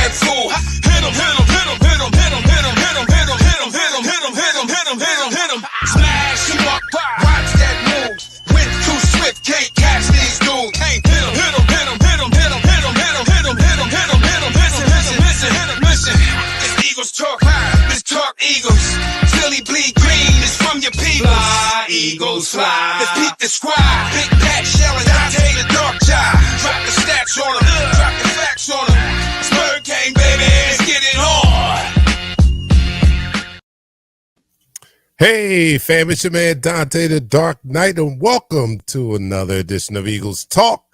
that fool. Hit him, hit him, hit him, hit him, hit him, hit him, hit him, hit him, hit him, hit him, hit him, hit him, hit him, hit him, hit him. Smash him up, watch that move. Went too swift, can't catch these dudes. Hit him, hit him, hit him, hit him, hit him, hit him, hit him, hit him, hit him, hit him, hit him, hit him, listen, hit him, listen. This Eagles talk, this talk Eagles. Philly bleed green, it's from your people. Fly, Eagles, fly. Let's beat the squad. Big Pat Shell and Dante the Dark Child. Drop the stats on them, drop the facts on them. Spur King, baby, let's get it on. Hey, fam, it's your man Dante the Dark Knight, and welcome to another edition of Eagles Talk,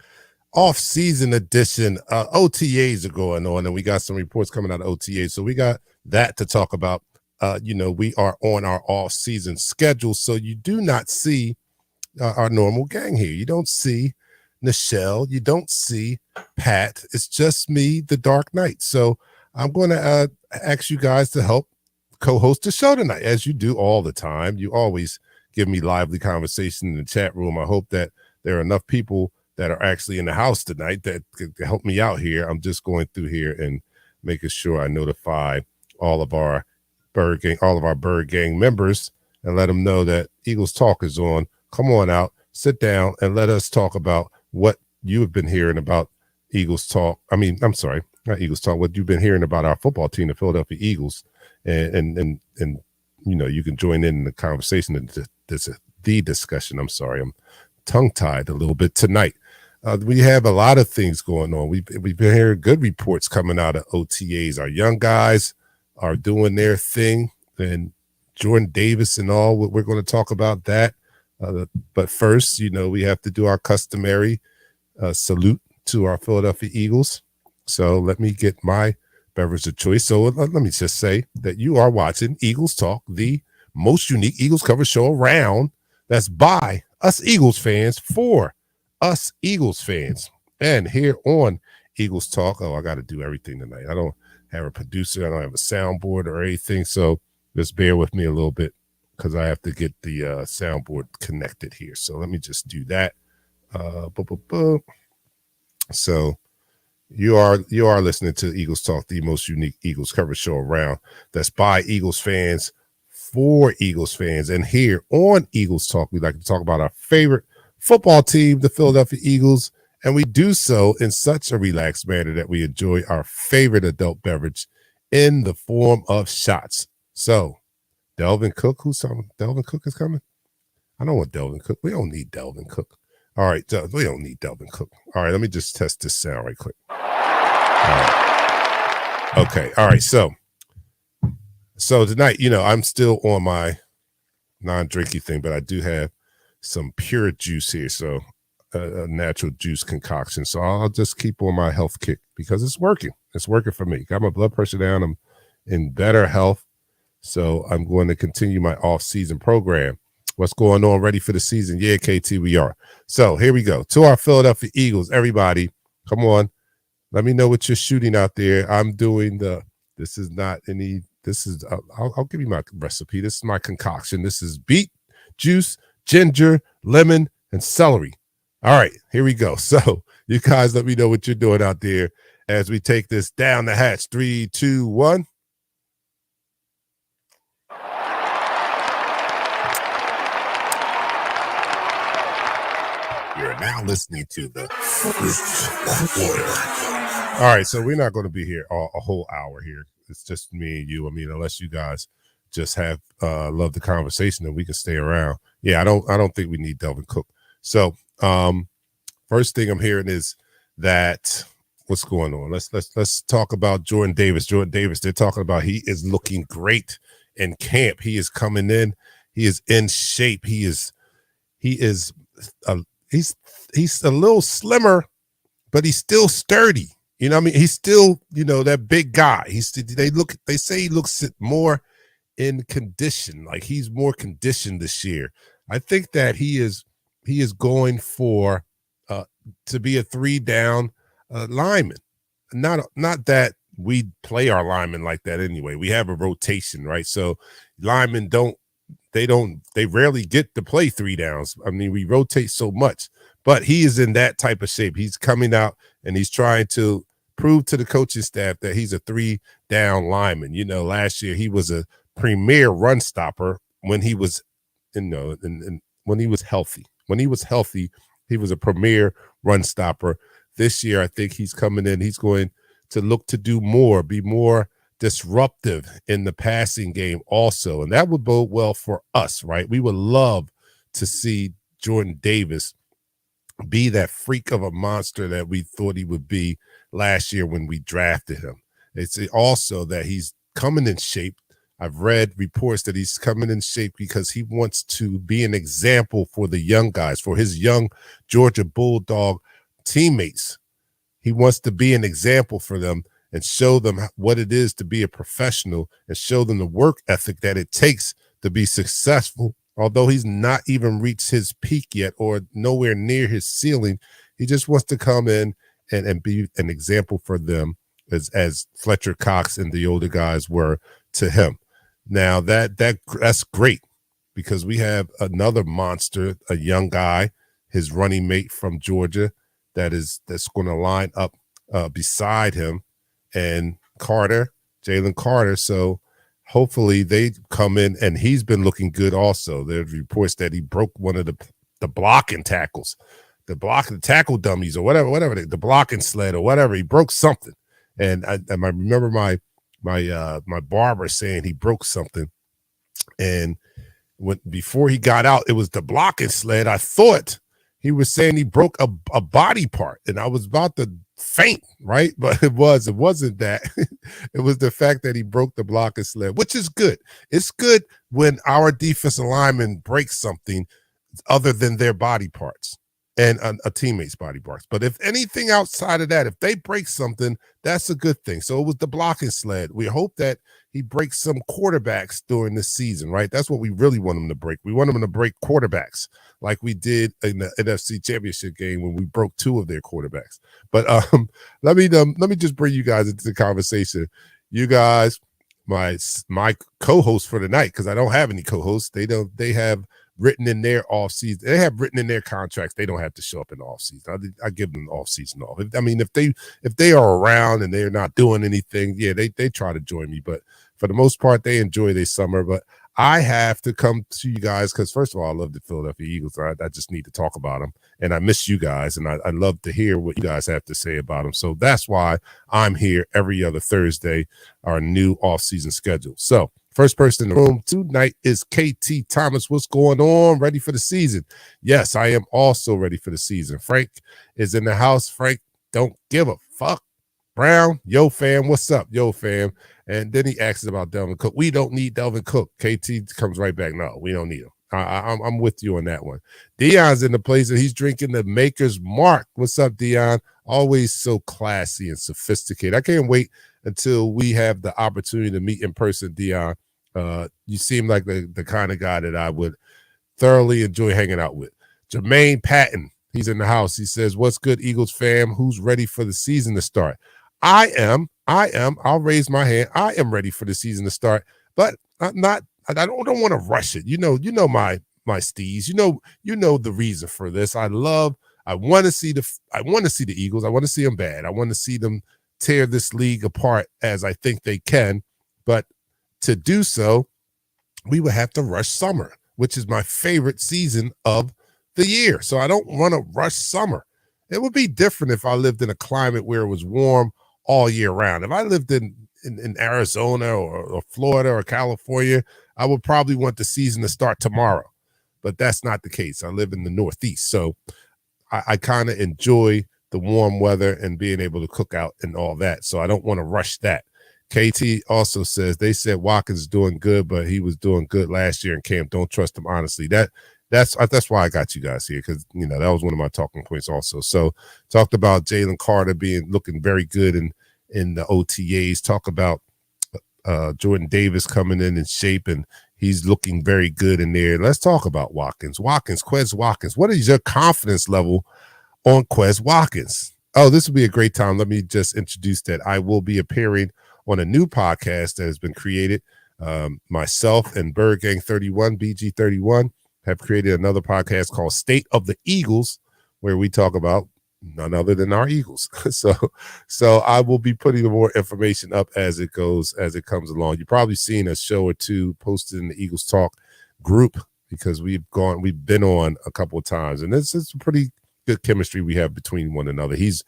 off-season edition. OTAs are going on, and we got some reports coming out of OTAs, so we got that to talk about. We are on our off-season schedule, so you do not see our normal gang here. You don't see Nichelle. You don't see Pat. It's just me, the Dark Knight. So I'm going to ask you guys to help co-host the show tonight, as you do all the time. You always give me lively conversation in the chat room. I hope that there are enough people that are actually in the house tonight that could help me out here. I'm just going through here and making sure I notify all of our Bird Gang members and let them know that Eagles Talk is on. Come on out, sit down, and let us talk about what you have been hearing about Eagles Talk. I'm sorry, not Eagles Talk. What you've been hearing about our football team, the Philadelphia Eagles, and you can join in the conversation and the discussion. I'm sorry, I'm tongue-tied a little bit tonight. We have a lot of things going on. We've been hearing good reports coming out of OTAs. Our young guys are doing their thing, and Jordan Davis and all. We're going to talk about that. But first, we have to do our customary salute to our Philadelphia Eagles. So let me get my beverage of choice. So let me just say that you are watching Eagles Talk, the most unique Eagles coverage show around. That's by us Eagles fans for us Eagles fans. And here on Eagles Talk, I got to do everything tonight. I don't have a producer. I don't have a soundboard or anything. So just bear with me a little bit because I have to get the soundboard connected here. So let me just do that. So you are listening to Eagles Talk, the most unique Eagles coverage show around. That's by Eagles fans for Eagles fans. And here on Eagles Talk, we like to talk about our favorite football team, the Philadelphia Eagles. And we do so in such a relaxed manner that we enjoy our favorite adult beverage in the form of shots. So, Delvin Cook, Delvin Cook is coming? I don't want Delvin Cook. We don't need Delvin Cook. All right, we don't need Delvin Cook. All right, let me just test this sound right quick. All right. Okay, all right, so tonight, I'm still on my non-drinky thing, but I do have some pure juice here, so a natural juice concoction. So I'll just keep on my health kick because it's working. It's working for me. Got my blood pressure down. I'm in better health. So I'm going to continue my off-season program. What's going on? Ready for the season? Yeah, KT, we are. So here we go. To our Philadelphia Eagles, everybody, come on. Let me know what you're shooting out there. I'm doing I'll give you my recipe. This is my concoction. This is beet juice, ginger, lemon, and celery. All right, here we go. So you guys let me know what you're doing out there as we take this down the hatch. 3, 2, 1. You're now listening to the first quarter. All right, so we're not going to be here a whole hour here. It's just me and you. Unless you guys just have love the conversation, and we can stay around. Yeah, I don't think we need Delvin Cook. So first thing I'm hearing is that what's going on. Let's talk about Jordan Davis. Jordan Davis, they're talking about he is looking great in camp. He is coming in. He is in shape. He's a little slimmer, but he's still sturdy. He's still, that big guy. They say he looks more in condition, like he's more conditioned this year. I think that he is going for to be a 3-down lineman. Not that we play our linemen like that anyway. We have a rotation, right? So linemen they rarely get to play 3 downs. We rotate so much, but he is in that type of shape. He's coming out and he's trying to prove to the coaching staff that he's a 3-down lineman. Last year he was a premier run stopper when he was, and when he was healthy. When he was healthy, he was a premier run stopper. This year, I think he's coming in. He's going to look to do more, be more disruptive in the passing game also. And that would bode well for us, right? We would love to see Jordan Davis be that freak of a monster that we thought he would be last year when we drafted him. It's also that he's coming in shape. I've read reports that he's coming in shape because he wants to be an example for the young guys, for his young Georgia Bulldog teammates. He wants to be an example for them and show them what it is to be a professional and show them the work ethic that it takes to be successful. Although he's not even reached his peak yet or nowhere near his ceiling, he just wants to come in and be an example for them as Fletcher Cox and the older guys were to him. Now that's great because we have another monster, a young guy, his running mate from Georgia, that's going to line up beside him, and Jalen Carter. So hopefully they come in, and he's been looking good also. There's reports that he broke one of the blocking tackles, the tackle dummies or whatever, the blocking sled or whatever. He broke something, and I remember my barber saying he broke something, and before he got out, it was the blocking sled. I thought he was saying he broke a body part, and I was about to faint, right? But it wasn't that. It was the fact that he broke the blocking sled, which is good. It's good when our defensive lineman breaks something other than their body parts and a teammate's body parts. But if anything outside of that, if they break something, that's a good thing. So it was the blocking sled. We hope that he breaks some quarterbacks during the season, right? That's what we really want him to break. We want him to break quarterbacks like we did in the NFC Championship game when we broke 2 of their quarterbacks. But let me just bring you guys into the conversation. You guys, my co-host for the night, because I don't have any co-hosts. They have written in their offseason. They have written in their contracts they don't have to show up in the offseason. I give them the offseason off. I mean, if they are around and they're not doing anything, yeah, they try to join me. But for the most part, they enjoy their summer. But I have to come to you guys because, first of all, I love the Philadelphia Eagles. I just need to talk about them. And I miss you guys. And I love to hear what you guys have to say about them. So that's why I'm here every other Thursday, our new offseason schedule. So first person in the room tonight is KT Thomas. What's going on? Ready for the season? Yes, I am also ready for the season. Frank is in the house. Frank, don't give a fuck. Brown, yo, fam, what's up? Yo, fam. And then he asks about Delvin Cook. We don't need Delvin Cook. KT comes right back. No, we don't need him. I'm with you on that one. Dion's in the place and he's drinking the Maker's Mark. What's up, Dion? Always so classy and sophisticated. I can't wait until we have the opportunity to meet in person, Dion. You seem like the kind of guy that I would thoroughly enjoy hanging out with. Jermaine Patton, he's in the house. He says, what's good, Eagles fam? Who's ready for the season to start? I am. I'll raise my hand. I am ready for the season to start, but I'm not. I don't want to rush it. You know my steez. You know the reason for this. I want to see the Eagles. I want to see them bad. I want to see them tear this league apart as I think they can. But to do so, we would have to rush summer, which is my favorite season of the year. So I don't want to rush summer. It would be different if I lived in a climate where it was warm all year round. If I lived in Arizona or Florida or California, I would probably want the season to start tomorrow. But that's not the case. I live in the Northeast. So I kind of enjoy the warm weather and being able to cook out and all that. So I don't want to rush that. KT also says they said Watkins is doing good, but he was doing good last year in camp. Don't trust him, honestly. That's why I got you guys here, because that was one of my talking points also. So talked about Jalen Carter looking very good in the OTAs. Talk about Jordan Davis coming in shape, and he's looking very good in there. Let's talk about Watkins. Quez Watkins. What is your confidence level on Quez Watkins? Oh, this will be a great time. Let me just introduce that I will be appearing on a new podcast that has been created. Myself and Bird Gang 31, BG31, have created another podcast called State of the Eagles, where we talk about none other than our Eagles. So I will be putting more information up as it comes along. You've probably seen a show or two posted in the Eagles Talk group because we've been on a couple of times, and it's a pretty good chemistry we have between one another. He's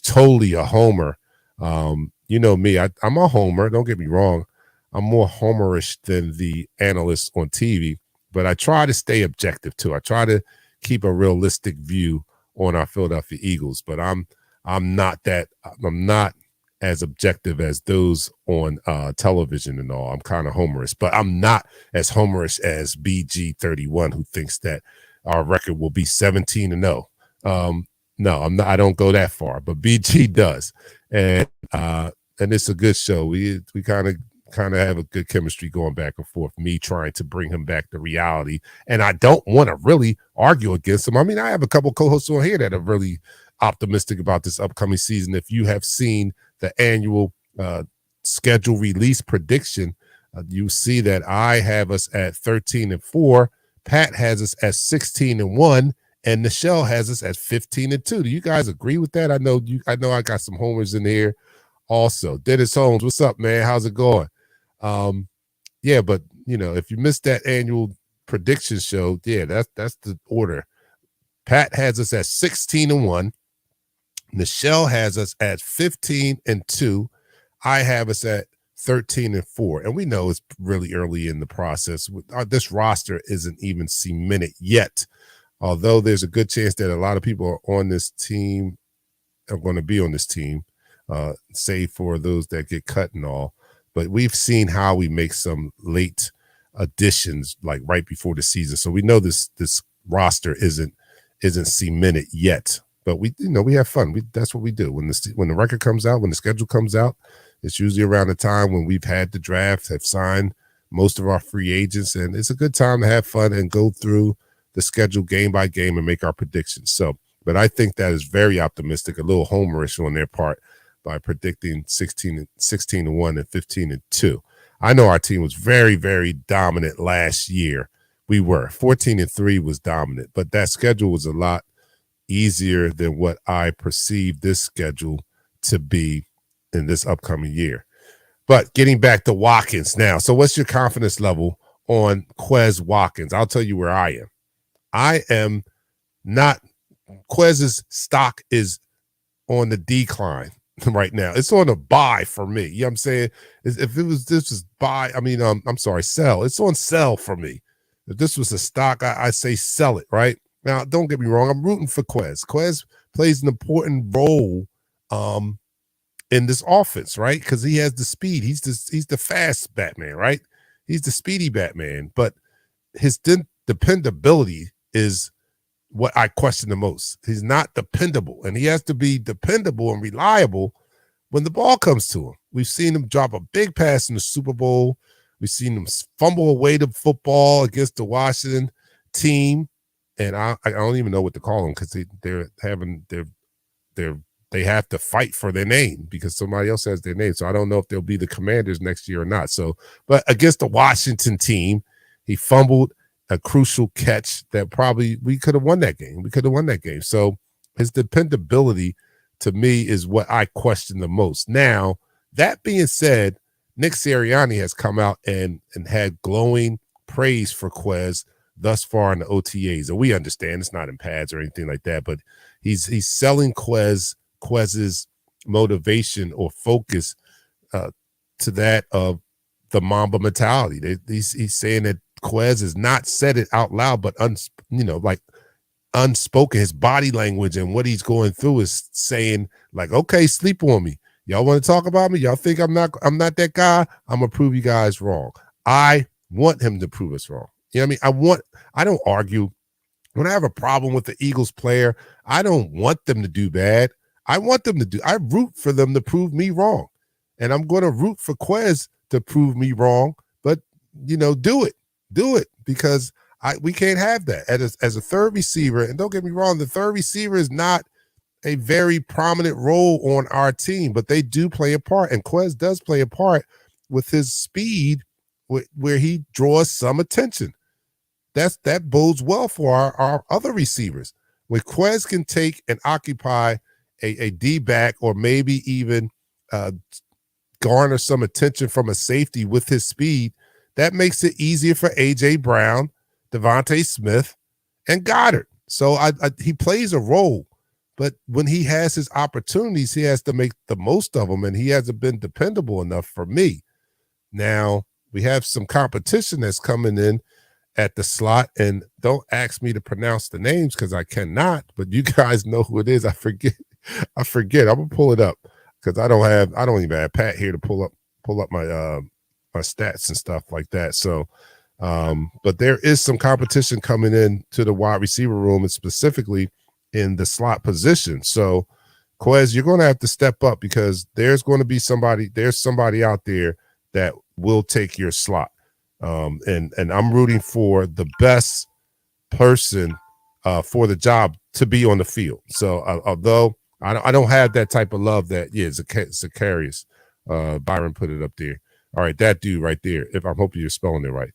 totally a homer. You know me, I'm a homer. Don't get me wrong. I'm more homerish than the analysts on TV, but I try to stay objective too. I try to keep a realistic view on our Philadelphia Eagles, but I'm not as objective as those on television and all. I'm kind of homerish, but I'm not as homerish as BG31, who thinks that our record will be 17-0. No, I'm not. I don't go that far, but BG does, and it's a good show. We kind of have a good chemistry going back and forth. Me trying to bring him back to reality, and I don't want to really argue against him. I mean, I have a couple co-hosts on here that are really optimistic about this upcoming season. If you have seen the annual schedule release prediction, you see that I have us at 13-4. Pat has us at 16-1. And Nichelle has us at 15-2. Do you guys agree with that? I know I got some homers in here also. Dennis Holmes, what's up, man? How's it going? Yeah, but if you missed that annual prediction show, yeah, that's the order. Pat has us at 16-1. Nichelle has us at 15-2. I have us at 13-4. And we know it's really early in the process. This roster isn't even cemented yet. Although there's a good chance that a lot of people on this team are going to be on this team, save for those that get cut and all. But we've seen how we make some late additions, like right before the season. So we know this roster isn't cemented yet. But we have fun. That's what we do. When the record comes out, when the schedule comes out, it's usually around the time when we've had the draft, have signed most of our free agents, and it's a good time to have fun and go through the schedule game by game and make our predictions. So, but I think that is very optimistic, a little homerish on their part by predicting 16-1 and 15-2. I know our team was very, very dominant last year. We were 14-3 was dominant, but that schedule was a lot easier than what I perceive this schedule to be in this upcoming year. But getting back to Watkins now. So what's your confidence level on Quez Watkins? I'll tell you where I am. I am not. Quez's stock is on the decline right now. It's on a buy for me. You know what I'm saying? If this was buy, I'm sorry, sell. It's on sell for me. If this was a stock, I say sell it, right? Now, don't get me wrong. I'm rooting for Quez. Quez plays an important role in this offense, right? Because he has the speed. He's the fast Batman, right? He's the speedy Batman. But his dependability is what I question the most. He's not dependable, and he has to be dependable and reliable when the ball comes to him. We've seen him drop a big pass in the Super Bowl. We've seen him fumble away the football against the Washington team, and I don't even know what to call them because they have to fight for their name because somebody else has their name. So I don't know if they'll be the Commanders next year or not. So, but against the Washington team, he fumbled a crucial catch that probably we could have won that game. So his dependability to me is what I question the most. Now, that being said, Nick Sirianni has come out and had glowing praise for Quez thus far in the OTAs. And we understand it's not in pads or anything like that, but he's selling Quez's motivation or focus to that of the Mamba mentality. He's saying that Quez has not said it out loud, but unspoken, his body language and what he's going through is saying like, okay, sleep on me. Y'all want to talk about me? Y'all think I'm not that guy? I'm gonna prove you guys wrong. I want him to prove us wrong. You know what I mean? I don't argue. When I have a problem with the Eagles player, I don't want them to do bad. I root for them to prove me wrong. And I'm going to root for Quez to prove me wrong, but do it because we can't have that as a third receiver. And don't get me wrong, the third receiver is not a very prominent role on our team, but they do play a part. And Quez does play a part with his speed where he draws some attention. That bodes well for our other receivers. When Quez can take and occupy a D-back or maybe even garner some attention from a safety with his speed, that makes it easier for A.J. Brown, Devontae Smith, and Goddard. So he plays a role, but when he has his opportunities, he has to make the most of them, and he hasn't been dependable enough for me. Now, we have some competition that's coming in at the slot, and don't ask me to pronounce the names because I cannot, but you guys know who it is. I forget. I'm gonna pull it up because I don't even have Pat here to pull up my my stats and stuff like that. So but there is some competition coming in to the wide receiver room, and specifically in the slot position. So Quez, you're going to have to step up because there's somebody out there that will take your slot. And I'm rooting for the best person for the job to be on the field. So although I don't have that type of love that Zacharias Byron put it up there. All right, that dude right there. If I'm hoping you're spelling it right,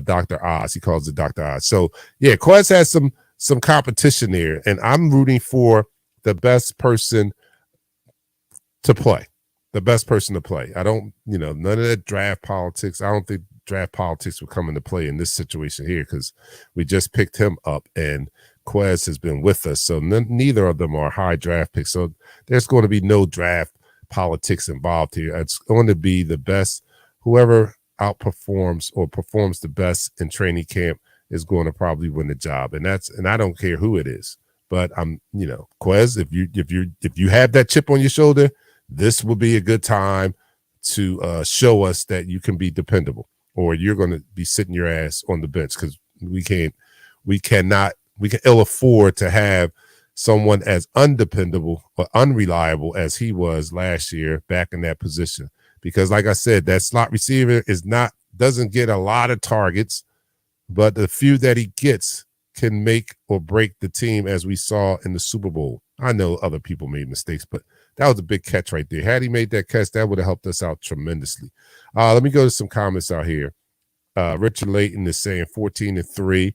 Dr. Oz. He calls it Dr. Oz. So yeah, Quez has some competition there, and I'm rooting for the best person to play. The best person to play. I don't, none of that draft politics. I don't think draft politics will come into play in this situation here because we just picked him up and Quez has been with us. So neither of them are high draft picks. So there's going to be no draft politics involved here. It's going to be the best. Whoever outperforms or performs the best in training camp is going to probably win the job. And I don't care who it is. But Quez, if you have that chip on your shoulder, this will be a good time to show us that you can be dependable, or you're going to be sitting your ass on the bench because we can ill afford to have someone as undependable or unreliable as he was last year back in that position. Because like I said, that slot receiver doesn't get a lot of targets, but the few that he gets can make or break the team, as we saw in the Super Bowl. I know other people made mistakes, but that was a big catch right there. Had he made that catch, that would have helped us out tremendously. Let me go to some comments out here. Richard Layton is saying 14-3.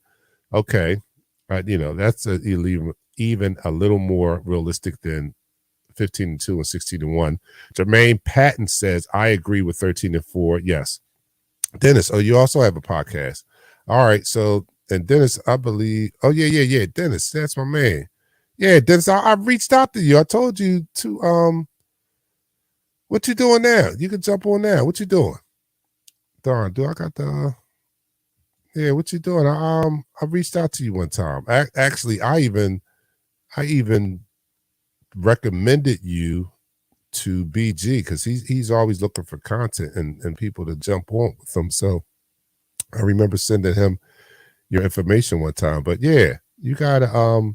Okay. That's even a little more realistic than 15-2 and 16-1. Jermaine Patton says, I agree with 13-4. Yes. Dennis, you also have a podcast. All right. So, and Dennis, I believe, yeah. Dennis, that's my man. Yeah, Dennis, I reached out to you. I told you to, what you doing now? You can jump on now. What you doing? Darn, do I got the, yeah, what you doing? I reached out to you one time. Actually, I even recommended you to BG because he's always looking for content and people to jump on with him. So I remember sending him your information one time. But yeah, you gotta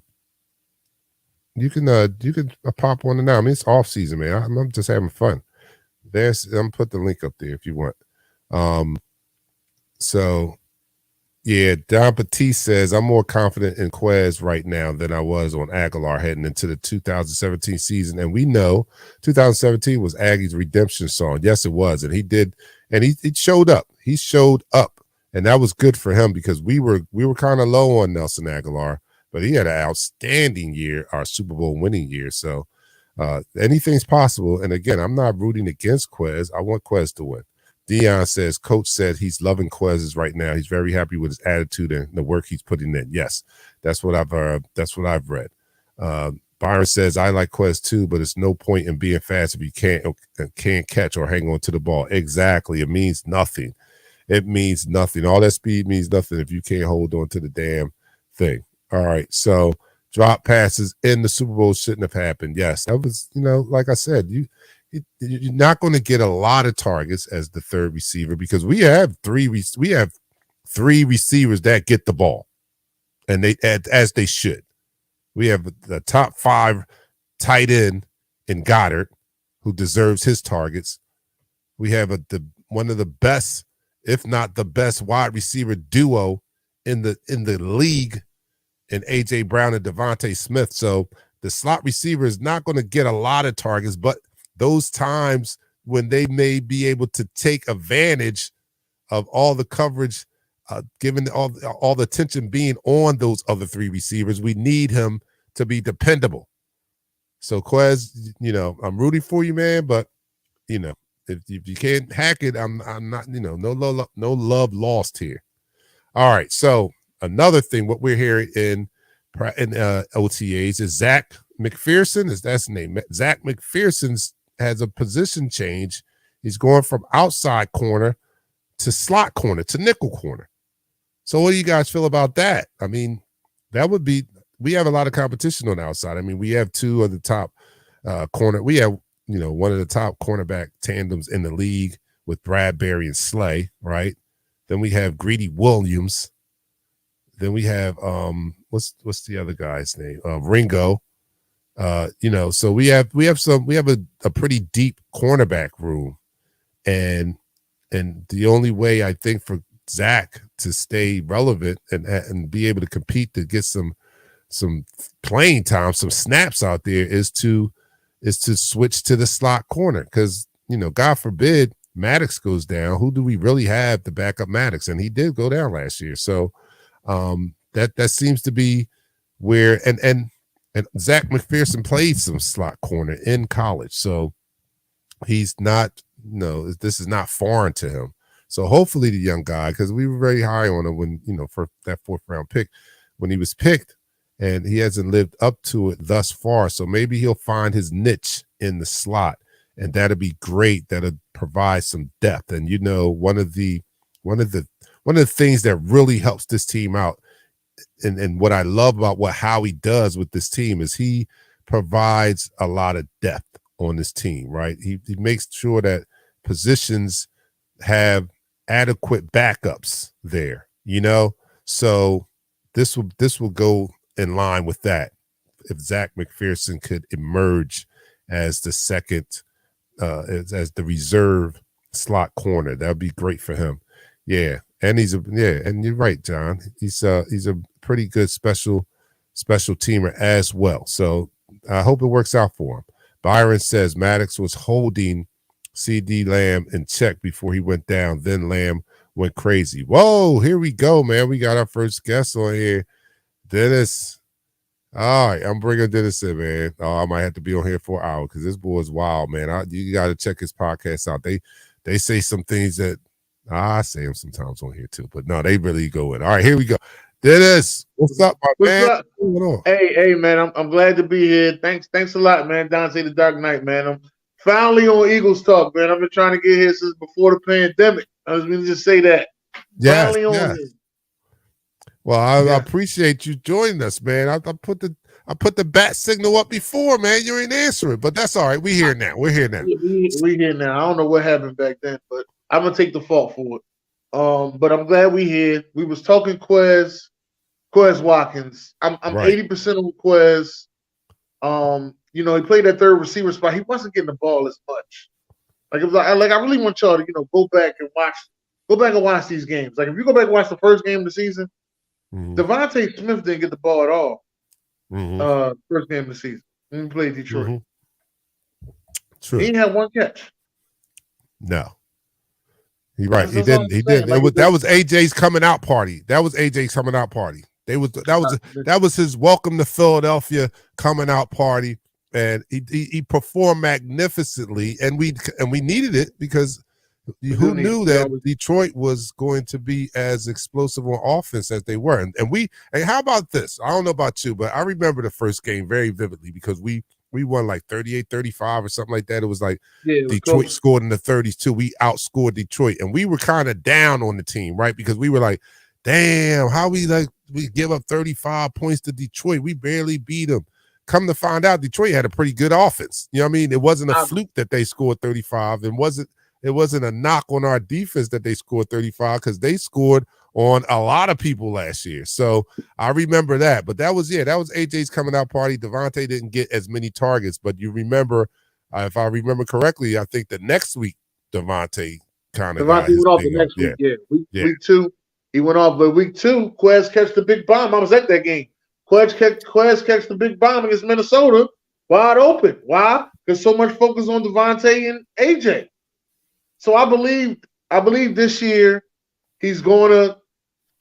you can pop on it now. I mean, it's off season, man. I'm just having fun. I'm put the link up there if you want. So yeah, Don Petit says, I'm more confident in Quez right now than I was on Aguilar heading into the 2017 season. And we know 2017 was Aggie's redemption song. Yes, it was. And he did. And he showed up. He showed up. And that was good for him because we were kind of low on Nelson Aguilar, but he had an outstanding year, our Super Bowl winning year. So anything's possible. And again, I'm not rooting against Quez. I want Quez to win. Dion says, Coach said he's loving Quez's right now. He's very happy with his attitude and the work he's putting in. Yes, that's what I've read. Byron says, I like Quez too, but it's no point in being fast if you can't catch or hang on to the ball. Exactly. It means nothing. It means nothing. All that speed means nothing if you can't hold on to the damn thing. All right. So drop passes in the Super Bowl shouldn't have happened. Yes, that was, like I said, you're not going to get a lot of targets as the third receiver because we have three receivers that get the ball, and as they should. We have the top 5 tight end in Goddard, who deserves his targets. We have one of the best, if not the best, wide receiver duo in the league in A.J. Brown and Devontae Smith. So the slot receiver is not going to get a lot of targets, but those times when they may be able to take advantage of all the coverage, given all the attention being on those other 3 receivers, we need him to be dependable. So Quez, I'm rooting for you, man, but if you can't hack it, I'm not, no love lost here. All right. So another thing, what we're hearing in OTAs is Zach McPherson. That's his name? Zach McPherson has a position change. He's going from outside corner to slot corner to nickel corner. So what do you guys feel about that? I mean, that would be, we have a lot of competition on the outside. I mean, we have two of the top corner. We have, one of the top cornerback tandems in the league with Bradbury and Slay, right? Then we have Greedy Williams. Then we have what's the other guy's name? Ringo. So we have a pretty deep cornerback room, and the only way I think for Zach to stay relevant and be able to compete to get some playing time, some snaps out there is to switch to the slot corner, because God forbid Maddox goes down. Who do we really have to back up Maddox? And he did go down last year, so that seems to be where and Zach McPherson played some slot corner in college, so he's not this is not foreign to him. So hopefully the young guy, because we were very high on him when for that 4th round pick when he was picked, and he hasn't lived up to it thus far. So maybe he'll find his niche in the slot, and that'll be great. That'll provide some depth. And one of the things that really helps this team out, and what I love about how he does with this team is he provides a lot of depth on this team, right? He makes sure that positions have adequate backups there, So this will go in line with that. If Zach McPherson could emerge as the second, as the reserve slot corner, that would be great for him. Yeah, and and you're right, John. He's a pretty good special teamer as well. So I hope it works out for him. Byron says Maddox was holding CD Lamb in check before he went down. Then Lamb went crazy. Whoa, here we go, man. We got our first guest on here. Dennis. All right, I'm bringing Dennis in, man. Oh, I might have to be on here for an hour because this boy is wild, man. You got to check his podcast out. They say some things that I say them sometimes on here too, but no, they really go in. All right, here we go. Dennis, what's up, my man? Up? What's going on? Hey, man. I'm glad to be here. Thanks a lot, man. Dante the Dark Knight, man. I'm finally on Eagles Talk, man. I've been trying to get here since before the pandemic. I was going to just say that. Yes, finally on yes. here. Well, I appreciate you joining us, man. I put the bat signal up before, man. You ain't answering, but that's all right. We're here now. We here now. I don't know what happened back then, but I'm gonna take the fault for it. But I'm glad we here. We was talking Quez Watkins. I'm 80% on Quez. He played that third receiver spot. He wasn't getting the ball as much. I really want y'all to go back and watch these games. Like if you go back and watch the first game of the season. Mm-hmm. Devontae Smith didn't get the ball at all. Mm-hmm. First game of the season when we played Detroit. Mm-hmm. True. He didn't have one catch. No. He didn't. That was AJ's coming out party. That was his welcome to Philadelphia coming out party, and he performed magnificently, and we needed it because who knew that Detroit was going to be as explosive on offense as they were? And how about this? I don't know about you, but I remember the first game very vividly because we won like 38-35 or something like that. It was like Detroit scored in the 30s too. We outscored Detroit, and we were kind of down on the team, right? Because we were like, damn, how we give up 35 points to Detroit. We barely beat them. Come to find out, Detroit had a pretty good offense. You know what I mean? It wasn't a fluke that they scored 35. It wasn't a knock on our defense that they scored 35 because they scored on a lot of people last year. So I remember that. But that was AJ's coming out party. Devontae didn't get as many targets, but you remember, if I remember correctly, I think the next week Devontae kind of got his went off the next week. Yeah. Week 2, he went off. But week 2, Quez catch the big bomb. I was at that game. Quez catch the big bomb against Minnesota wide open. Why? Because so much focus on Devontae and AJ. So I believe this year he's going to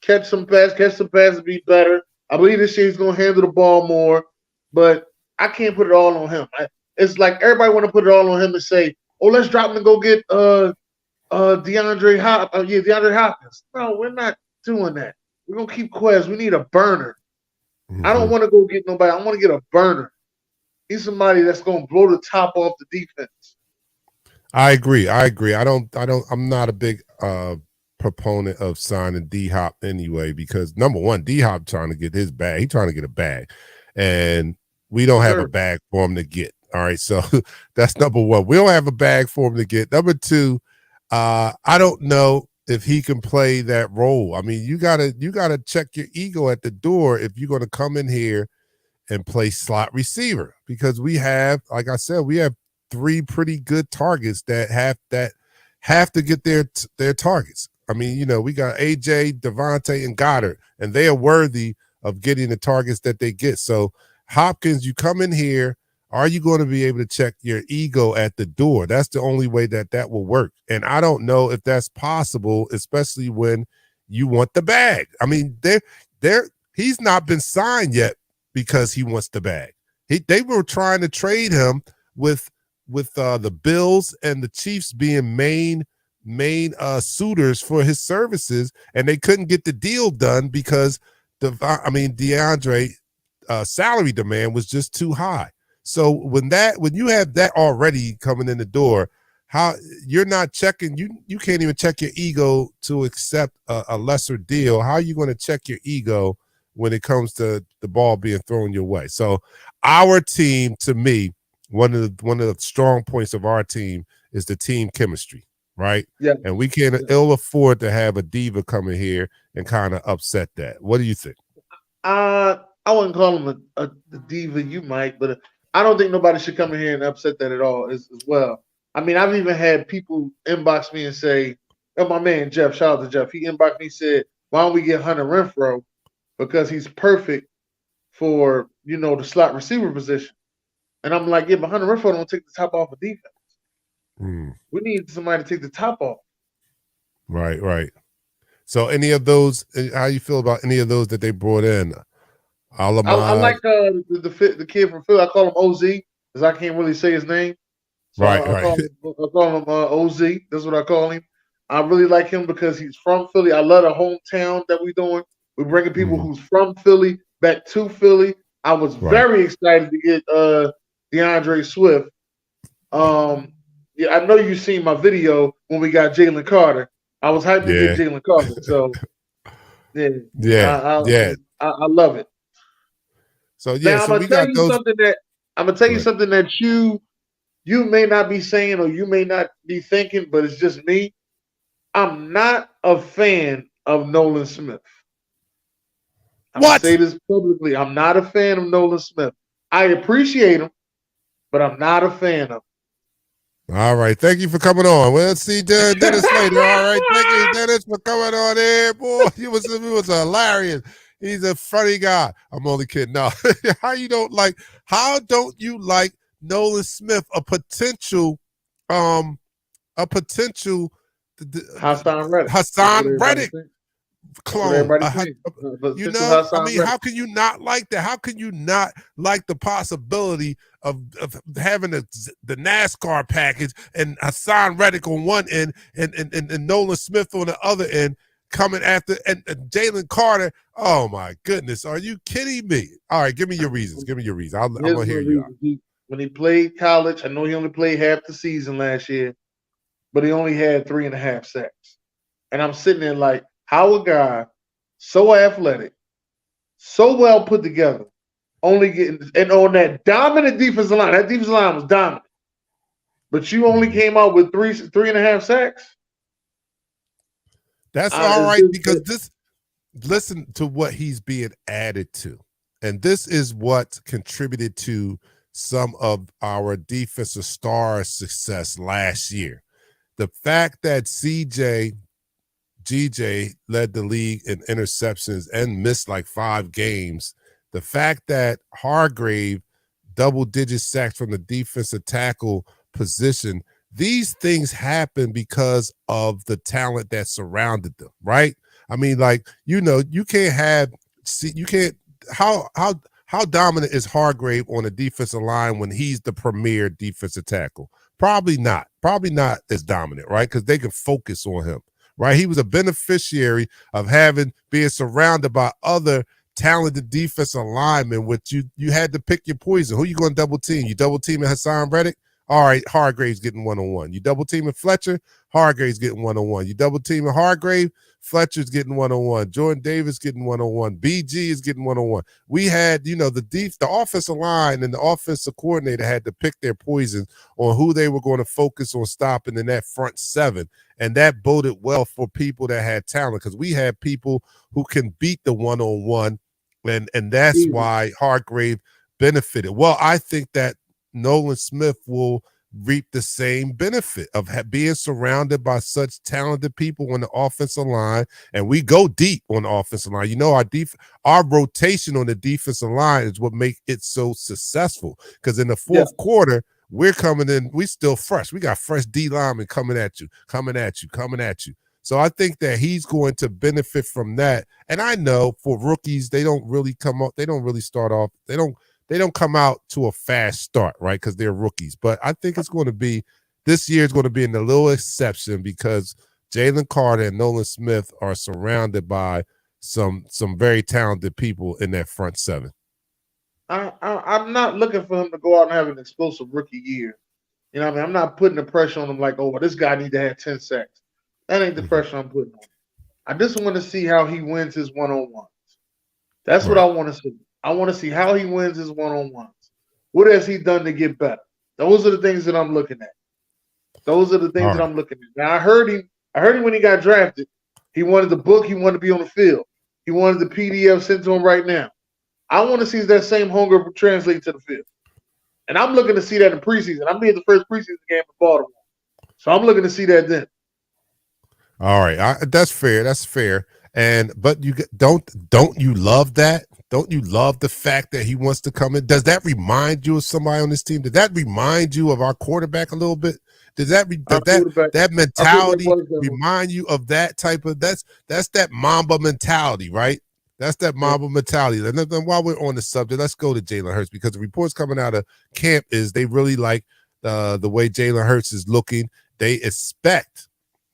catch some passes, be better. I believe this year he's going to handle the ball more. but I can't put it all on him. It's like everybody want to put it all on him and say, "Oh, let's drop him and go get DeAndre Hopkins." No, we're not doing that. We're gonna keep Quez. We need a burner. I don't want to go get nobody. I want to get a burner. He's somebody that's gonna blow the top off the defense. I agree. I'm not a big proponent of signing D Hop anyway, because number one, D Hop trying to get his bag. He's trying to get a bag, and we don't have a bag for him to get. All right, so that's number one. We don't have a bag for him to get. Number two, I don't know if he can play that role. I mean, you gotta check your ego at the door if you're gonna come in here and play slot receiver, because we have, like I said, we have three pretty good targets that have to get their targets. I mean, you know, we got AJ, Devontae, and Goddard, and they are worthy of getting the targets that they get. So Hopkins, you come in here, are you going to be able to check your ego at the door? That's the only way that will work. And I don't know if that's possible, especially when you want the bag. I mean, he's not been signed yet because he wants the bag. They were trying to trade him with the Bills and the Chiefs being main suitors for his services, and they couldn't get the deal done because DeAndre salary demand was just too high. So when you have that already coming in the door, how you're not checking, you can't even check your ego to accept a lesser deal. How are you going to check your ego when it comes to the ball being thrown your way? So our team, to me, one of the strong points of our team is the team chemistry, right? Yeah. And we can't ill afford to have a diva come in here and kind of upset that. What do you think? I wouldn't call him a diva. You might, but I don't think nobody should come in here and upset that at all as well. I mean, I've even had people inbox me and say, "Oh, my man Jeff, shout out to Jeff. He inboxed me and said, why don't we get Hunter Renfrow because he's perfect for the slot receiver position." And I'm like, yeah, but Hunter Renfrow don't take the top off of defense. We need somebody to take the top off. Right. So any of those, how you feel about any of those that they brought in? I like the kid from Philly. I call him OZ because I can't really say his name. So right. I call him OZ. That's what I call him. I really like him because he's from Philly. I love the hometown that we're doing. We're bringing people who's from Philly back to Philly. I was very excited to get DeAndre Swift. I know you've seen my video when we got Jalen Carter. I was hyped to get Jalen Carter. So I love it. So now I'm gonna tell you something that you may not be saying or you may not be thinking, but it's just me. I'm not a fan of Nolan Smith. I'm gonna say this publicly. I'm not a fan of Nolan Smith. I appreciate him, but I'm not a fan of him. All right. Thank you for coming on. We'll see Dennis later. All right. Thank you, Dennis, for coming on here. Boy, he was hilarious. He's a funny guy. I'm only kidding. No. How don't you like Nolan Smith, a potential Hassan Reddick clone? How can you not like that? How can you not like the possibility of having the NASCAR package and Hassan Reddick on one end and Nolan Smith on the other end coming after and Jalen Carter? Oh my goodness, are you kidding me? All right, give me your reasons. I'm gonna hear you out. When he played college, I know he only played half the season last year, but he only had 3.5 sacks. And I'm sitting there like, how a guy so athletic, so well put together, only getting and on that dominant defensive line. That defensive line was dominant, but you only came out with 3.5 sacks. That's all right because listen to what he's being added to, and this is what contributed to some of our defensive star success last year. The fact that GJ led the league in interceptions and missed like 5 games. The fact that Hargrave double-digit sacks from the defensive tackle position. These things happen because of the talent that surrounded them, right? I mean, like, you can't how dominant is Hargrave on the defensive line when he's the premier defensive tackle? Probably not as dominant, right? Because they can focus on him, right? He was a beneficiary of being surrounded by other talented defensive linemen, which you had to pick your poison. Who you going to double team? You double teaming Hassan Reddick? All right, Hargrave's getting one-on-one. You double teaming Fletcher? Hargrave's getting one-on-one. You double teaming Hargrave? Fletcher's getting one-on-one. Jordan Davis getting one-on-one. BG is getting one-on-one. We had, the offensive line and the offensive coordinator had to pick their poison on who they were going to focus on stopping in that front seven. And that boded well for people that had talent because we had people who can beat the one-on-one, and that's why Hargrave benefited. Well, I think that Nolan Smith will reap the same benefit of being surrounded by such talented people on the offensive line, and we go deep on the offensive line. Our rotation on the defensive line is what makes it so successful because in the fourth quarter, we're coming in, we still fresh. We got fresh D linemen coming at you. So I think that he's going to benefit from that. And I know for rookies, they don't really start off. They don't come out to a fast start, right? Because they're rookies. But I think this year is going to be a little exception because Jalen Carter and Nolan Smith are surrounded by some very talented people in that front seven. I'm not looking for him to go out and have an explosive rookie year. You know what I mean? I'm not putting the pressure on him like, oh, well, this guy needs to have 10 sacks. That ain't the pressure I'm putting on him. I just want to see how he wins his one-on-ones. That's what I want to see. I want to see how he wins his one-on-ones. What has he done to get better? Those are the things that I'm looking at. Now, I heard him when he got drafted. He wanted the book. He wanted to be on the field. He wanted the PDF sent to him right now. I want to see that same hunger translate to the field. And I'm looking to see that in preseason. I'm being the first preseason game in Baltimore. So I'm looking to see that then. All right. That's fair. But you don't you love that? Don't you love the fact that he wants to come in? Does that remind you of somebody on this team? Did that remind you of our quarterback a little bit? Does that mentality remind you of that type of that's that Mamba mentality, right? That's that Mamba mentality. And then while we're on the subject, let's go to Jalen Hurts because the reports coming out of camp is they really like the way Jalen Hurts is looking. They expect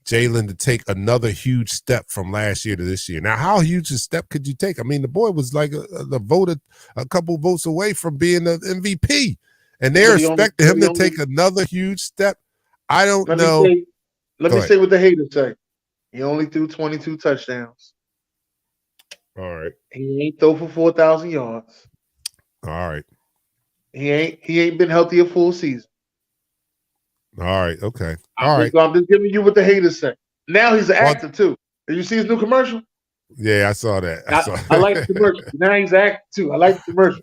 Jalen to take another huge step from last year to this year. Now, how huge a step could you take? I mean, the boy was like a couple votes away from being the MVP, and they're expecting him to take another huge step. I don't know. Let me say what the haters say. He only threw 22 touchdowns. All right. He ain't throw for 4,000 yards. All right. He ain't been healthy a full season. All right. Okay. I'm just giving you what the haters say. Now he's an actor too. Did you see his new commercial? Yeah, I saw that. I like the commercial. Now he's an actor too. I like the commercial.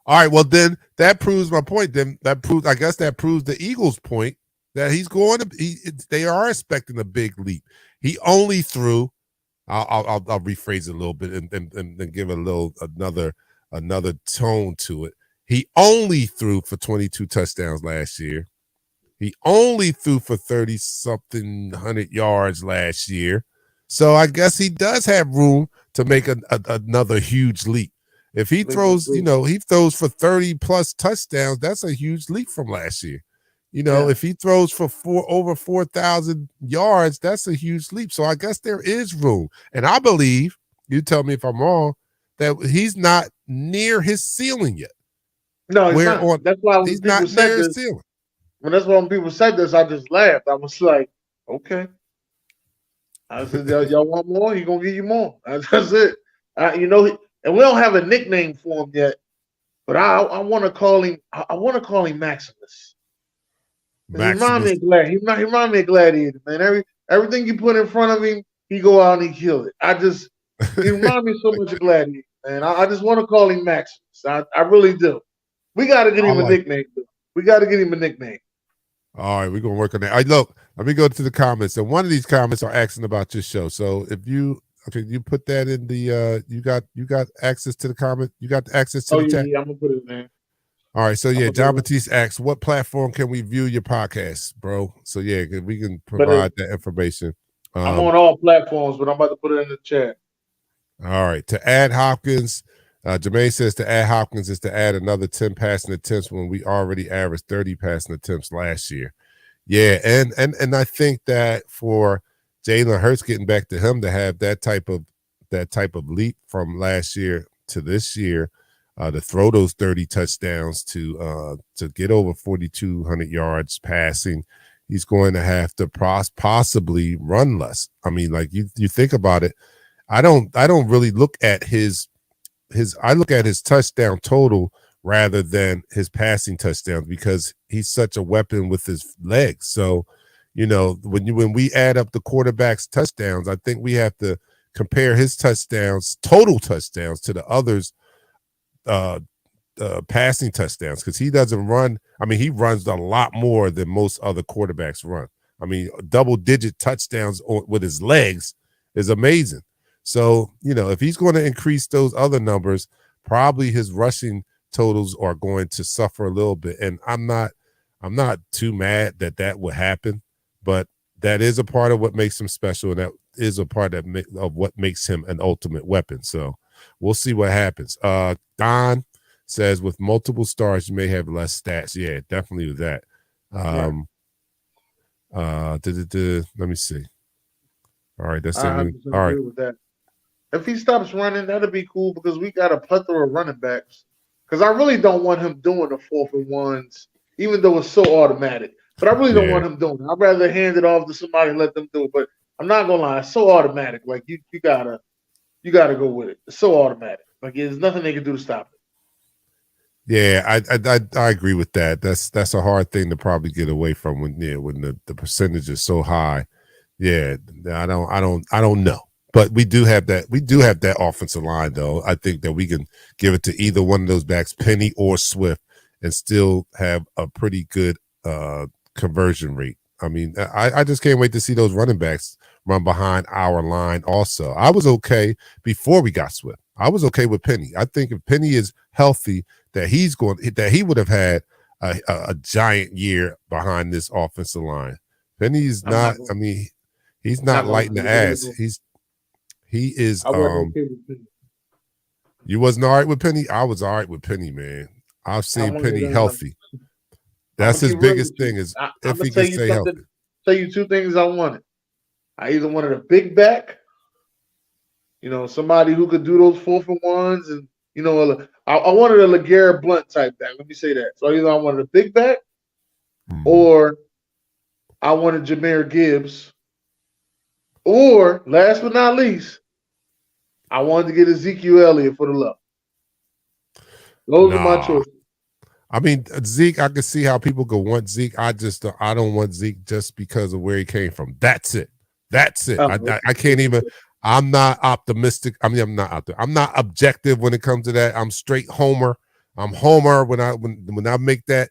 All right. Well, then that proves my point. Then that proves the Eagles' point that he's going to. They are expecting a big leap. He only threw. I'll rephrase it a little bit and give another tone to it. He only threw for 22 touchdowns last year. He only threw for 30-something hundred yards last year. So I guess he does have room to make another huge leap. If he throws, he throws for 30-plus touchdowns, that's a huge leap from last year. If he throws for over 4,000 yards, that's a huge leap. So I guess there is room. And I believe, you tell me if I'm wrong, that he's not near his ceiling yet. No, he's not. That's why he's not near his ceiling. That's why when people said this, I just laughed. I was like, okay. I said, y'all want more? He's going to give you more. That's it. And we don't have a nickname for him yet, but I want to call him. I want to call him Maximus. He remind me of Gladiator, man. Everything you put in front of him, he go out and he kill it. He remind me so much of Gladiator, man. I just want to call him Maximus. I really do. We got to get him a nickname. We got to get him a nickname. All right, we're gonna work on that. Look, let me go to the comments. And one of these comments are asking about your show. So if you put that in the you got access to the comment. You got access to the chat. Yeah, I'm gonna put it in there. All right, so yeah, John Batiste asks, what platform can we view your podcast, bro? So yeah, we can provide that information. I'm on all platforms, but I'm about to put it in the chat. All right, to add Hopkins, Jermaine says to add Hopkins is to add another 10 passing attempts when we already averaged 30 passing attempts last year. Yeah, and I think that for Jalen Hurts getting back to him to have that type of leap from last year to this year, to throw those 30 touchdowns, to get over 4,200 yards passing, he's going to have to possibly run less. I mean, like you think about it, I don't really look at his I look at his touchdown total rather than his passing touchdowns because he's such a weapon with his legs. So, when we add up the quarterback's touchdowns, I think we have to compare his total touchdowns, to the others' passing touchdowns, because he doesn't run. I mean, he runs a lot more than most other quarterbacks run. I mean, double-digit touchdowns with his legs is amazing. So, if he's going to increase those other numbers, probably his rushing totals are going to suffer a little bit. And I'm not too mad that would happen, but that is a part of what makes him special, and that is a part of what makes him an ultimate weapon. So we'll see what happens. Don says with multiple stars, you may have less stats. Yeah, definitely with that. Let me see. All right, that's it. All right. With that. If he stops running, that'll be cool because we got a plethora of running backs. Because I really don't want him doing the 4th and 1s, even though it's so automatic. But I really don't want him doing it. I'd rather hand it off to somebody and let them do it. But I'm not gonna lie, it's so automatic. Like you gotta go with it. It's so automatic. Like there's nothing they can do to stop it. Yeah, I agree with that. That's a hard thing to probably get away from when the percentage is so high. Yeah, I don't know. But we do have that offensive line, though. I think that we can give it to either one of those backs, Penny or Swift, and still have a pretty good conversion rate. I mean, I just can't wait to see those running backs run behind our line also. I was okay before we got Swift. I was okay with Penny. I think if Penny is healthy, that he would have had a giant year behind this offensive line. Penny's not. I mean, he's not lighting the ass. He is. You wasn't all right with Penny? I was all right with Penny, man. I've seen Penny healthy. That's his biggest thing is if he can stay healthy. Tell you two things I wanted. I either wanted a big back, somebody who could do those 4th and 1s, and I wanted a LeGarrette Blount type back. Let me say that. So either I wanted a big back, or I wanted Jahmyr Gibbs, or last but not least, I wanted to get Ezekiel Elliott for the love. Those are my choices. I mean, Zeke, I can see how people could want Zeke. I don't want Zeke just because of where he came from. That's it. I can't even. I'm not optimistic. I mean, I'm not objective when it comes to that. I'm straight Homer. I'm Homer when I make that.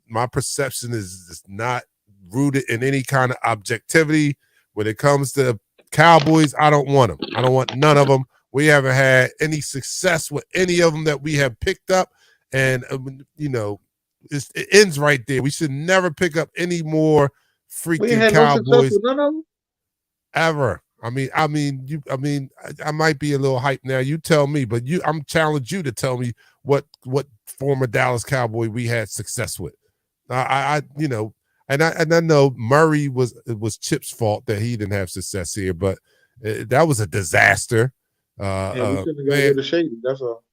My perception is not rooted in any kind of objectivity. When it comes to Cowboys, I don't want them. I don't want none of them. We haven't had any success with any of them that we have picked up. And, it ends right there. We should never pick up any more freaking Cowboys ever. I might be a little hyped now. You tell me, but I'm challenging you to tell me what former Dallas Cowboy we had success with. I know Murray it was Chip's fault that he didn't have success here, but that was a disaster. We shouldn't have got rid of Shady. That's all.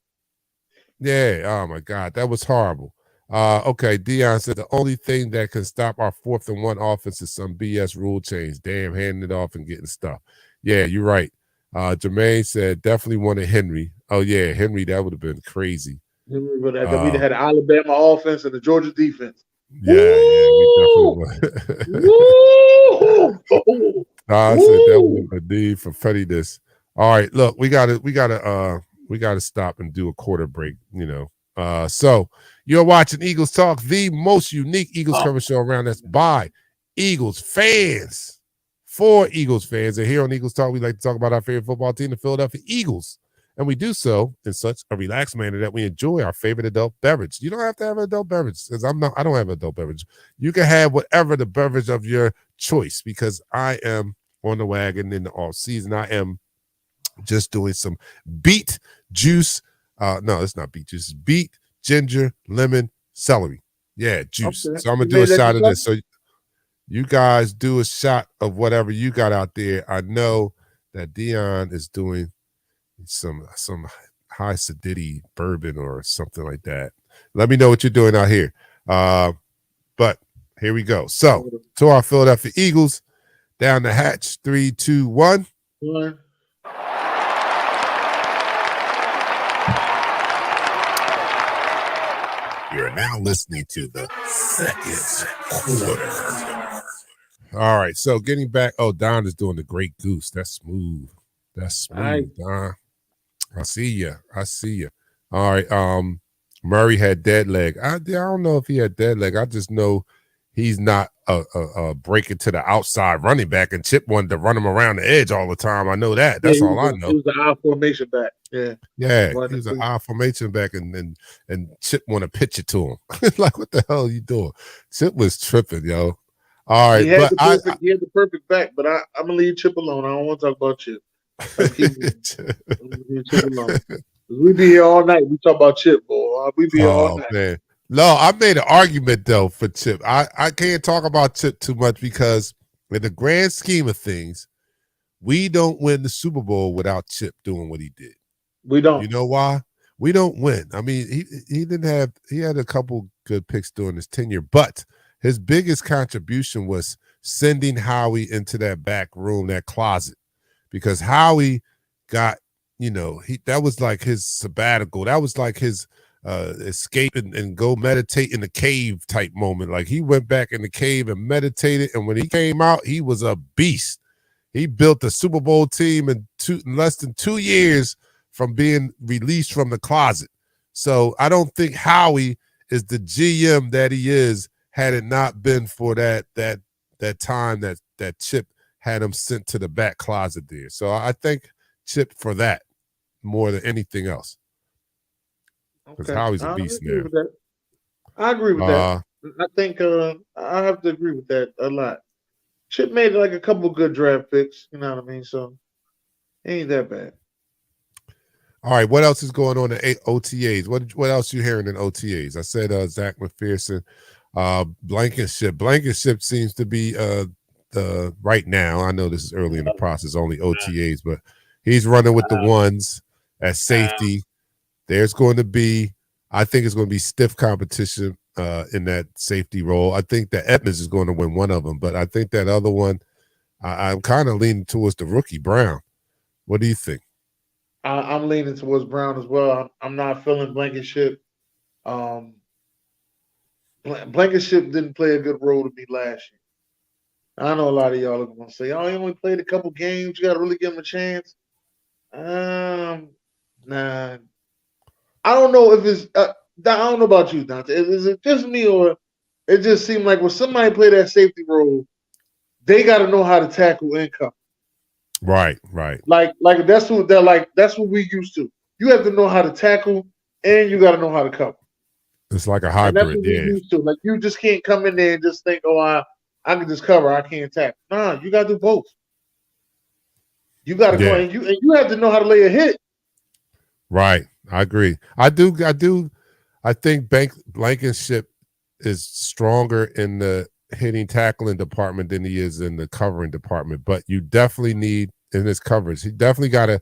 Yeah. Oh my God, that was horrible. Okay, Dion said the only thing that can stop our 4th and 1 offense is some BS rule change. Damn, handing it off and getting stuff. Yeah, you're right. Jermaine said definitely wanted Henry. Oh yeah, Henry, that would have been crazy. Henry would have had the Alabama offense and the Georgia defense. Yeah, we definitely would. I said that was a need for pettiness. All right, look, we gotta stop and do a quarter break, So you're watching Eagles Talk, the most unique Eagles coverage show around. That's by Eagles fans, for Eagles fans. And here on Eagles Talk, we like to talk about our favorite football team, the Philadelphia Eagles. And we do so in such a relaxed manner that we enjoy our favorite adult beverage. You don't have to have an adult beverage because I don't have an adult beverage. You can have whatever the beverage of your choice because I am on the wagon in the off season. I am just doing some beet juice No, it's not beet juice. It's beet, ginger, lemon, celery. Yeah, juice. Okay. So I'm You gonna do a made that shot of yourself? this. So you guys do a shot of whatever you got out there. I know that Dion is doing some high acidity bourbon or something like that. Let me know what you're doing out here. But here we go. So to our Philadelphia Eagles, down the hatch, 3, 2, 1. One. You're now listening to the second quarter. All right, so getting back. Oh, Don is doing the great goose. That's smooth. That's smooth, Don. I see you. I see you. All right. Murray had dead leg. I don't know if he had dead leg. I just know he's not a breaking to the outside running back, and Chip wanted to run him around the edge all the time. I know that. That's all I know. He was the I formation back. Yeah, he was an I formation back, and Chip want to pitch it to him. Like, what the hell are you doing? Chip was tripping, yo. All right, he had the perfect back, but I'm gonna leave Chip alone. I don't want to talk about Chip. Chip alone. We be here all night. We talk about Chip, boy. We be here all night. Man. No, I made an argument though for Chip. I can't talk about Chip too much because in the grand scheme of things, we don't win the Super Bowl without Chip doing what he did. We don't. You know why? We don't win. I mean, he had a couple good picks during his tenure, but his biggest contribution was sending Howie into that back room, that closet, because Howie got, that was like his sabbatical. That was like his escape and go meditate in the cave type moment. Like, he went back in the cave and meditated, and when he came out, he was a beast. He built a Super Bowl team in less than 2 years from being released from the closet. So I don't think Howie is the GM that he is had it not been for that time that Chip had him sent to the back closet there. So I thank Chip for that more than anything else. Because Howie's a beast now. I agree with that. I think I have to agree with that a lot. Chip made like a couple good draft picks, you know what I mean? So it ain't that bad. All right, what else is going on in OTAs? What else you hearing in OTAs? I said Zach McPherson, Blankenship. Blankenship seems to be the right now. I know this is early in the process, only OTAs, but he's running with the ones at safety. There's going to be, I think it's going to be stiff competition in that safety role. I think that Edmonds is going to win one of them, but I think that other one, I'm kind of leaning towards the rookie Brown. What do you think? I'm leaning towards Brown as well. I'm not feeling Blankenship. Blankenship didn't play a good role to me last year. I know a lot of y'all are going to say, "Oh, he only played a couple games. You got to really give him a chance." Nah. I don't know if it's. I don't know about you, Dante. Is it just me, or it just seemed like when somebody play that safety role, they got to know how to tackle and cover. Right. Like that's what they're like. That's what we used to. You have to know how to tackle, and you got to know how to cover. It's like a hybrid. And that's what we used to. Like, you just can't come in there and just think, "Oh, I can just cover. I can't tackle." Nah, you got to do both. You got to go, and you have to know how to lay a hit. Right. I agree. I do. I think Blankenship is stronger in the hitting tackling department than he is in the covering department. But you definitely need in his coverage. He definitely got to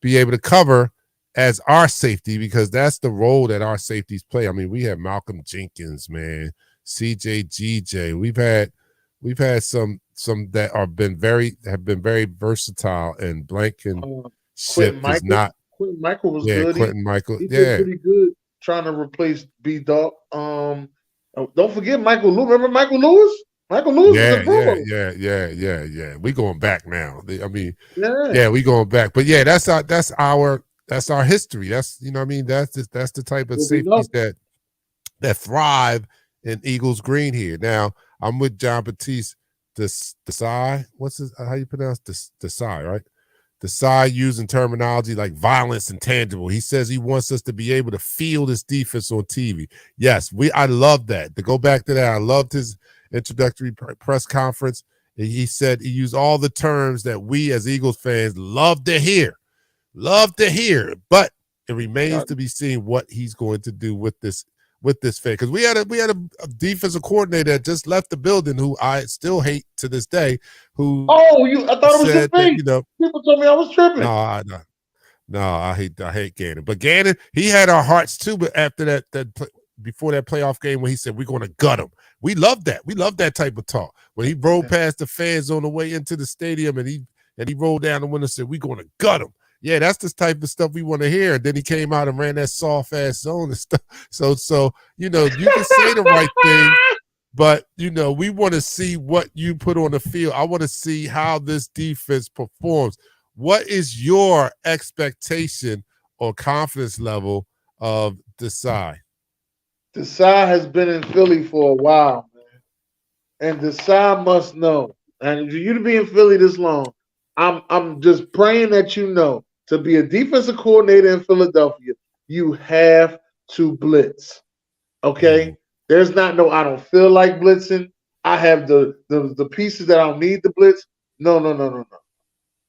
be able to cover as our safety, because that's the role that our safeties play. I mean, we have Malcolm Jenkins, man, CJ GJ. We've had some that have been very versatile, and Blankenship is not. Quentin Michael was good. Quentin Michael. He did pretty good trying to replace B-Dog. Don't forget Michael Lewis. Remember Michael Lewis? Michael Lewis was a pro. Yeah. We going back now. I mean, we going back. But yeah, that's our history. That's, you know what I mean? That's the type of safeties that thrive in Eagles green here. Now, I'm with John Batiste Desai. What's his, how you pronounce Desai, right? Desai using terminology like violence and tangible. He says he wants us to be able to feel this defense on TV. Yes, I love that. To go back to that, I loved his introductory press conference. He said he used all the terms that we as Eagles fans love to hear. But It remains to be seen what he's going to do with this fan. Because we had a defensive coordinator that just left the building who I still hate to this day. Who I thought it was said the face. that, People told me I was tripping. No, I hate Gannon. But Gannon, he had our hearts too. But after before that playoff game when he said we're going to gut him, we love that. We love that type of talk. When he rolled past the fans on the way into the stadium and he rolled down the window and said we're going to gut him. Yeah, that's the type of stuff we want to hear. And then he came out and ran that soft ass zone and stuff. So you can say the right thing, but we want to see what you put on the field. I want to see how this defense performs. What is your expectation or confidence level of Desai? Desai has been in Philly for a while, man. And Desai must know. And for you to be in Philly this long, I'm just praying that to be a defensive coordinator in Philadelphia, you have to blitz. Okay? Mm-hmm. There's not I don't feel like blitzing. I have the pieces that I don't need to blitz. No.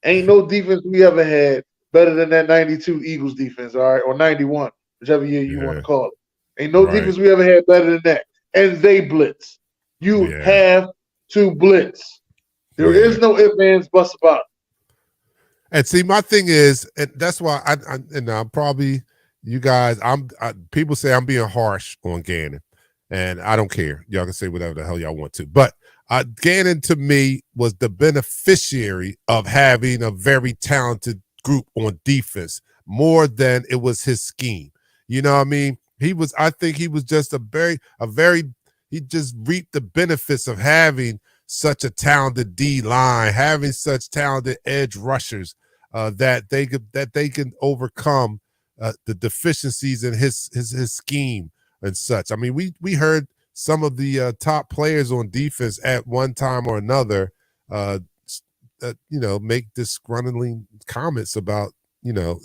Ain't no defense we ever had better than that 92 Eagles defense, all right? Or 91, whichever year you want to call it. Ain't no defense we ever had better than that. And they blitz. You have to blitz. There is no ifs, ands, buts about it. And see, my thing is, and that's why I'm probably, you guys, people say I'm being harsh on Gannon, and I don't care. Y'all can say whatever the hell y'all want to. But Gannon, to me, was the beneficiary of having a very talented group on defense more than it was his scheme. You know what I mean? I think he was just he just reaped the benefits of having such a talented D line, having such talented edge rushers that they can overcome the deficiencies in his scheme and such. I mean, we heard some of the top players on defense at one time or another, make disgruntling comments about,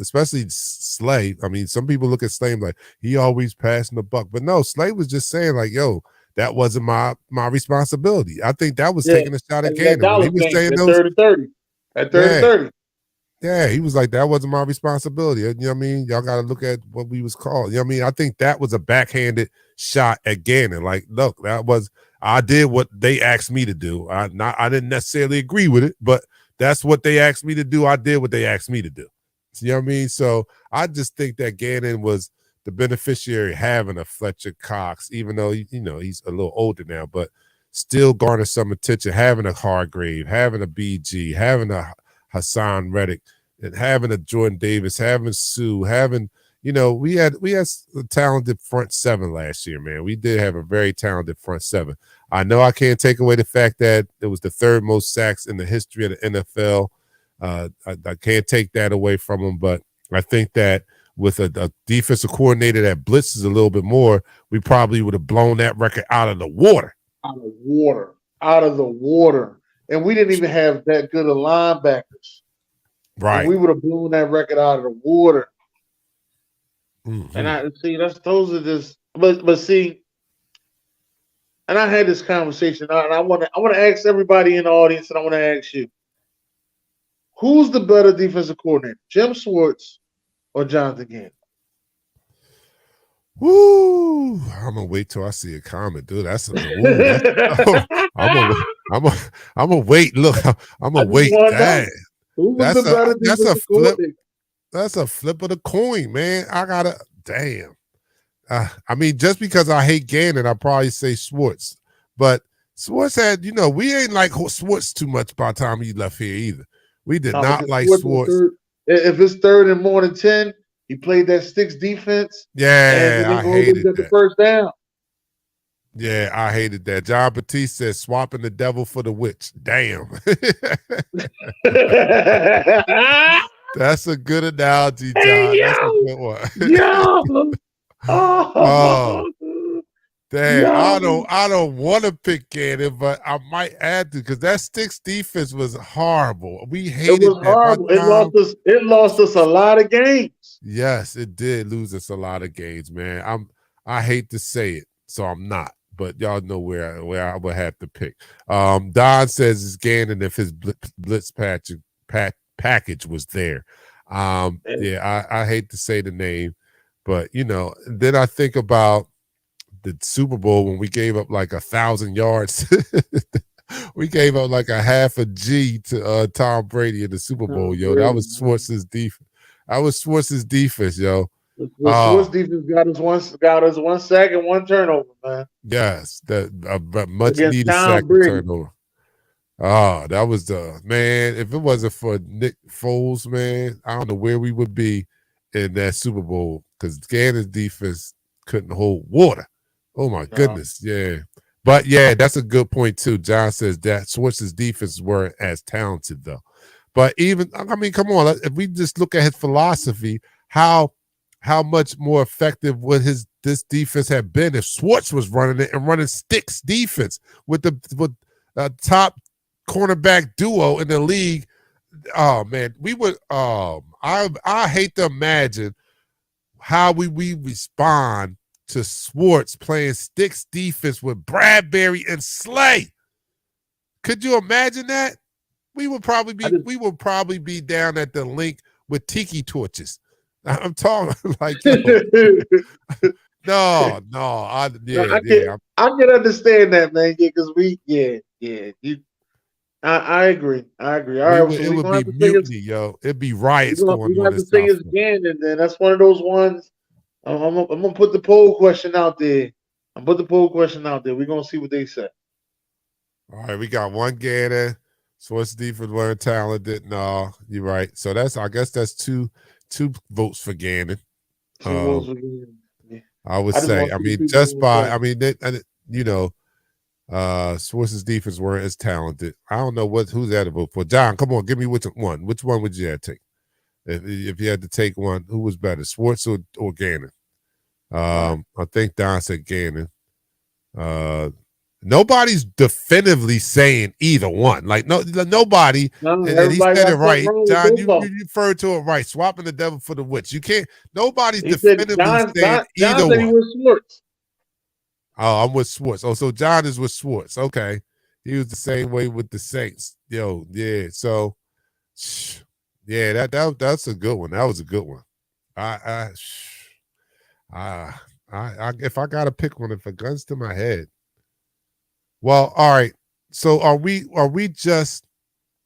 especially Slay. I mean, some people look at Slay like he always passing the buck, but no, Slay was just saying like, yo, that wasn't my responsibility. I think that was taking a shot at Gannon. He was saying those 30-30. At 30-30. Yeah, he was like, that wasn't my responsibility. You know what I mean? Y'all got to look at what we was called. You know what I mean? I think that was a backhanded shot at Gannon. Like, look, I did what they asked me to do. I didn't necessarily agree with it, but that's what they asked me to do. I did what they asked me to do. You know what I mean? So I just think that Gannon was the beneficiary having a Fletcher Cox, even though, he's a little older now, but still garner some attention, having a Hargrave, having a BG, having a Hassan Reddick, and having a Jordan Davis, having Sue, having, we had a talented front seven last year, man. We did have a very talented front seven. I know I can't take away the fact that it was the third most sacks in the history of the NFL. I can't take that away from them, but I think that with a defensive coordinator that blitzes a little bit more, we probably would have blown that record out of the water. Out of the water. And we didn't even have that good of linebackers. Right. And we would have blown that record out of the water. Mm-hmm. And but see, and I had this conversation, and I want to ask everybody in the audience, and I want to ask you, who's the better defensive coordinator, Jim Schwartz or Jonathan Gannon? Woo! I'm gonna wait till I see a comment, dude. I'm gonna wait. Look, I'm gonna wait. That's a flip. That's a flip of the coin, man. Damn. I mean, just because I hate Gannon, I probably say Schwartz. But Schwartz had, we ain't like Schwartz too much by the time he left here either. We did not like Schwartz. If it's third and more than 10, he played that sticks defense. Yeah, I hated that. The first down. Yeah, I hated that. John Batiste said, swapping the devil for the witch. Damn. That's a good analogy, John. Hey, that's a good one. Yo. Oh. Damn, I don't want to pick Gannon, but I might add to, because that sticks defense was horrible. We hated it. Was horrible. It lost us a lot of games. Yes, it did lose us a lot of games, man. I hate to say it, so I'm not. But y'all know where I would have to pick. Don says it's Gannon if his blitz package was there. I hate to say the name, but then I think about the Super Bowl when we gave up like 1,000 yards. We gave up like a half a G to Tom Brady in the Super Bowl, yo. That was Schwartz's defense. That was Schwartz's defense, yo. The Schwartz defense got us 1 sack and 1 turnover, man. Yes, that much Against needed Tom sack and Brady. turnover. Oh, that was the man. If it wasn't for Nick Foles, man, I don't know where we would be in that Super Bowl because Gannon's defense couldn't hold water. Oh my goodness, yeah. But yeah, that's a good point too. John says that Schwartz's defenses weren't as talented though. But even, I mean, come on, if we just look at his philosophy, how much more effective would this defense have been if Schwartz was running it and running sticks defense with the top cornerback duo in the league? Oh man, we would. I hate to imagine how we respond to Schwartz playing sticks defense with Bradbury and Slay. Could you imagine that? We would probably be down at the link with tiki torches. I'm talking like no. I can understand that, man. Yeah, because I agree. All right, it would be mutiny, yo. It'd be riots going on. You have to say it's Gannon, then that's one of those ones. I'm gonna put the poll question out there. We're gonna see what they say. All right, we got one Gannon. Schwartz defense weren't talented. No, you're right. So I guess that's two votes for Gannon. I would say. I mean, just by. I mean, Schwartz's defense weren't as talented. I don't know who's that to vote for. John, come on, give me which one. Which one would you have to take? If you had to take one, who was better, Schwartz or Gannon? I think Don said Gannon. Nobody's definitively saying either one. Like nobody. And he said it right, John. You referred to it right. Swapping the devil for the witch. You can't. Nobody's definitively saying either one. He was Schwartz. Oh, I'm with Schwartz. Oh, so John is with Schwartz. Okay, he was the same way with the Saints. Yo, yeah. So, yeah, that's a good one. That was a good one. If I gotta pick one, if a gun's to my head. Well, all right. So are we just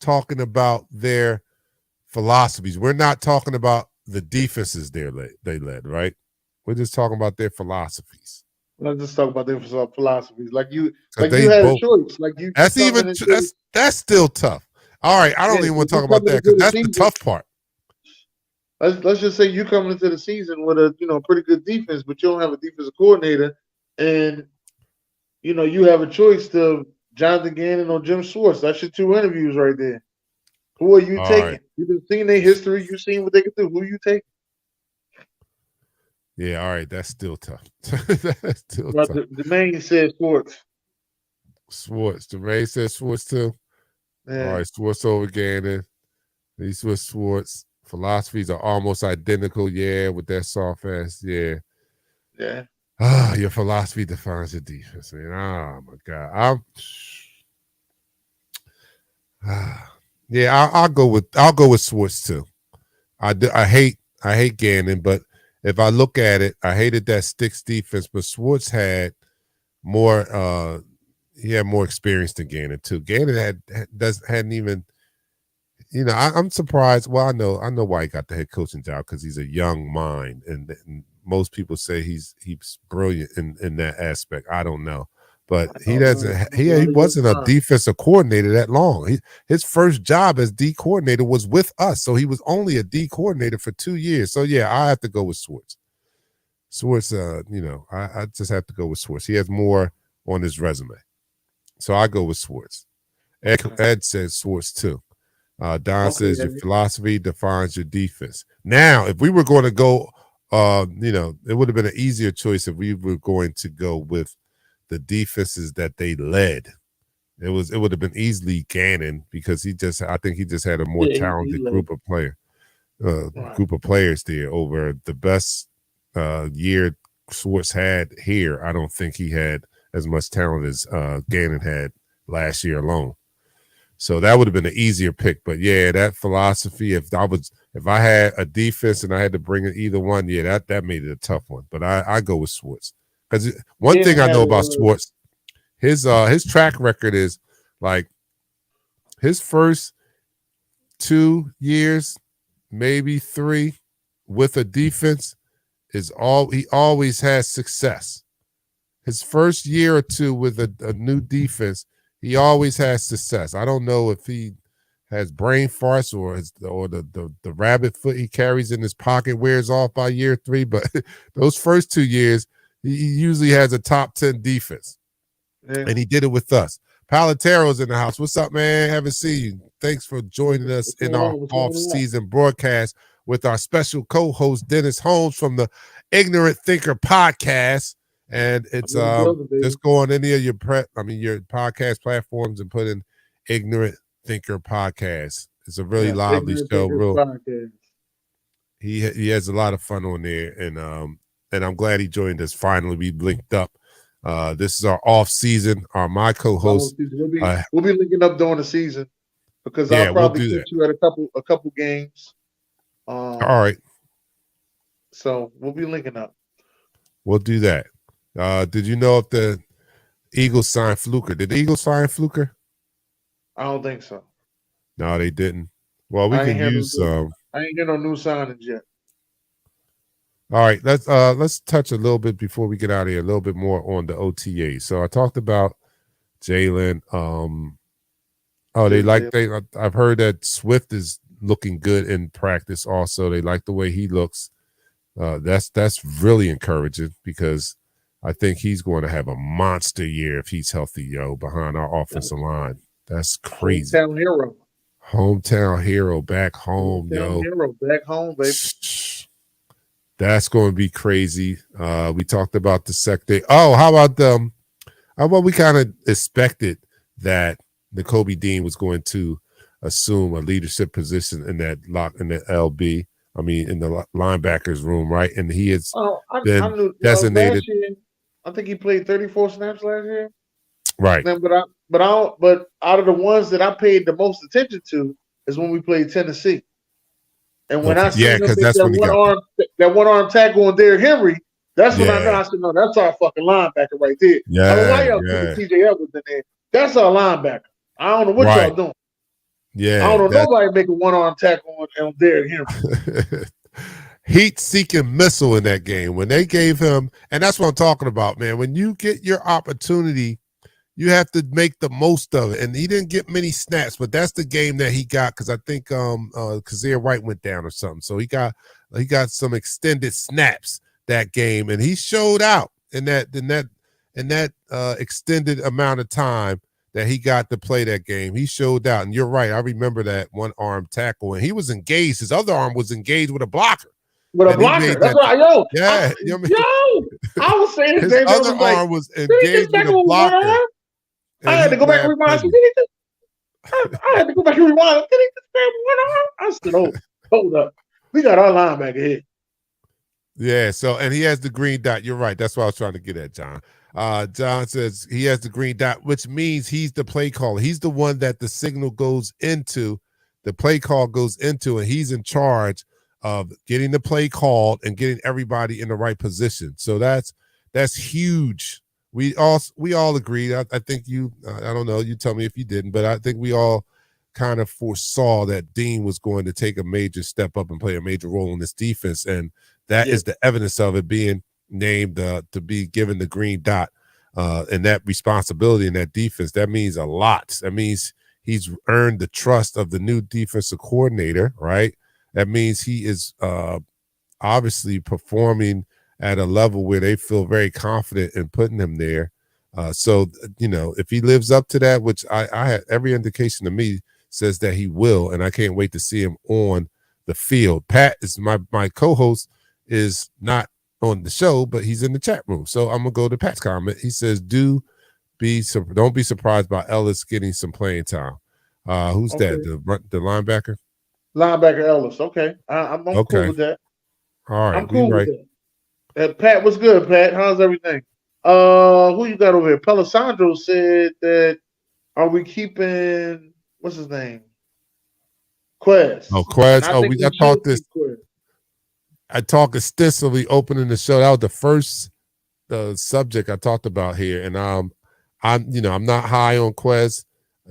talking about their philosophies? We're not talking about the defenses they led, right? We're just talking about their philosophies. Let's just talk about their philosophies. You had a choice. That's still tough. All right, I don't even want to talk about that because that's the tough part. Let's just say you coming into the season with a pretty good defense, but you don't have a defensive coordinator, and you have a choice to Jonathan Gannon or Jim Schwartz. That's your 2 interviews right there. Who are you taking? Right. You've been seeing their history. You've seen what they can do. Who are you taking? Yeah, all right. That's still tough. That's still tough. The man said Schwartz. The man said Schwartz too. Yeah. All right, Schwartz over Gannon. These were Schwartz. Philosophies are almost identical. Yeah, with that soft ass. Yeah. Yeah. Your philosophy defines your defense, man. Oh my God. I'll go with Schwartz too. I hate Gannon, but if I look at it, I hated that sticks defense, but Schwartz had more. He had more experience than Gannon too. Gannon hadn't even. I'm surprised. Well, I know why he got the head coaching job because he's a young mind, and most people say he's brilliant in that aspect. I don't know, but he doesn't. He wasn't a defensive coordinator that long. His first job as D coordinator was with us, so he was only a D coordinator for 2 years. So yeah, I have to go with Schwartz. Schwartz, I just have to go with Schwartz. He has more on his resume, so I go with Schwartz. Ed says Schwartz too. Don says your philosophy defines your defense. Now, if we were going to go, it would have been an easier choice if we were going to go with the defenses that they led. It would have been easily Gannon because I think he just had a more talented group of players there over the best year Schwartz had here. I don't think he had as much talent as Gannon had last year alone. So that would have been an easier pick. But yeah, that philosophy, if I was if I had a defense and I had to bring in either one, yeah, that made it a tough one. But I go with Schwartz because one Then thing I had know about Schwartz, his track record is like his first 2 years, maybe 3, with a defense is all he always has success. His first year or 2 with a new defense, he always has success. I don't know if he has brain farts or the rabbit foot he carries in his pocket wears off by year 3, but those first 2 years, he usually has a top 10 defense. Yeah. And he did it with us. Palatero's in the house. What's up, man? Haven't seen you. Thanks for joining us in our off-season broadcast with our special co-host Dennis Holmes from the Ignorant Thinker podcast. And it's just go on any of your your podcast platforms and put in Ignorant Thinker podcast. It's a really lively show. He has a lot of fun on there, and I'm glad he joined us. Finally, we linked up. This is our off season. My co-host. We'll be linking up during the season because I'll probably catch you at a couple games. All right. So we'll be linking up. We'll do that. Did you know if the Eagles signed Fluker? Did the Eagles sign Fluker? I don't think so. No, they didn't. Well, we can use some. I ain't get no new signings yet. All right, let's touch a little bit before we get out of here, a little bit more on the OTA. So I talked about Jalen. I've heard that Swift is looking good in practice. Also, they like the way he looks. That's really encouraging because I think he's going to have a monster year if he's healthy, behind our offensive line. That's crazy. Hometown hero back home, Hero back home, baby. That's going to be crazy. We talked about the sector. Oh, how about we kind of expected that Nakobe Dean was going to assume a leadership position in that LB. I mean, in the linebackers room, right? And he is designated. I think he played 34 snaps last year. Right. But out of the ones that I paid the most attention to is when we played Tennessee. And when I seen him make that one arm tackle on Derrick Henry, that's when I know. I said, no, that's our fucking linebacker right there. Yeah. I don't know why y'all put TJ Edwards in there. That's our linebacker. I don't know what y'all doing. Yeah. I don't know nobody make a one arm tackle on Derrick Henry. Heat-seeking missile in that game. When they gave him, and that's what I'm talking about, man. When you get your opportunity, you have to make the most of it. And he didn't get many snaps, but that's the game that he got because I think Kazir White went down or something. So he got some extended snaps that game, and he showed out in that extended amount of time that he got to play that game. He showed out, and you're right. I remember that one arm tackle, and he was engaged. His other arm was engaged with a blocker. That's right, I was saying his other arm was engaged with a blocker. I had to go back and rewind. I had to go back and rewind. Did he just grab one arm? I said, hold up. We got our linebacker here. Yeah, so, and he has the green dot. You're right. That's what I was trying to get at, John. John says he has the green dot, which means he's the play caller. He's the one that the signal goes into, the play call goes into, and he's in charge of getting the play called and getting everybody in the right position. So that's huge. We all agreed. I think you, I don't know, you tell me if you didn't, but I think we all kind of foresaw that Dean was going to take a major step up and play a major role in this defense. And that is the evidence of it being named to be given the green dot and that responsibility in that defense. That means a lot. That means he's earned the trust of the new defensive coordinator, right? That means he is obviously performing at a level where they feel very confident in putting him there. So, if he lives up to that, which I had every indication to me says that he will, and I can't wait to see him on the field. Pat is my co-host, is not on the show, but he's in the chat room. So I'm gonna go to Pat's comment. He says, don't be surprised by Ellis getting some playing time. Who's that? The linebacker? Linebacker Ellis. Okay. I'm cool with that. All right. I'm cool with that. Pat, what's good, Pat? How's everything? Who you got over here? Pelisandro said that, are we keeping, what's his name? Oh, Quez. And Quez. I Oh, think I we talked should this. keep Quez. I talked extensively opening the show. That was the first subject I talked about here, and I'm not high on Quez.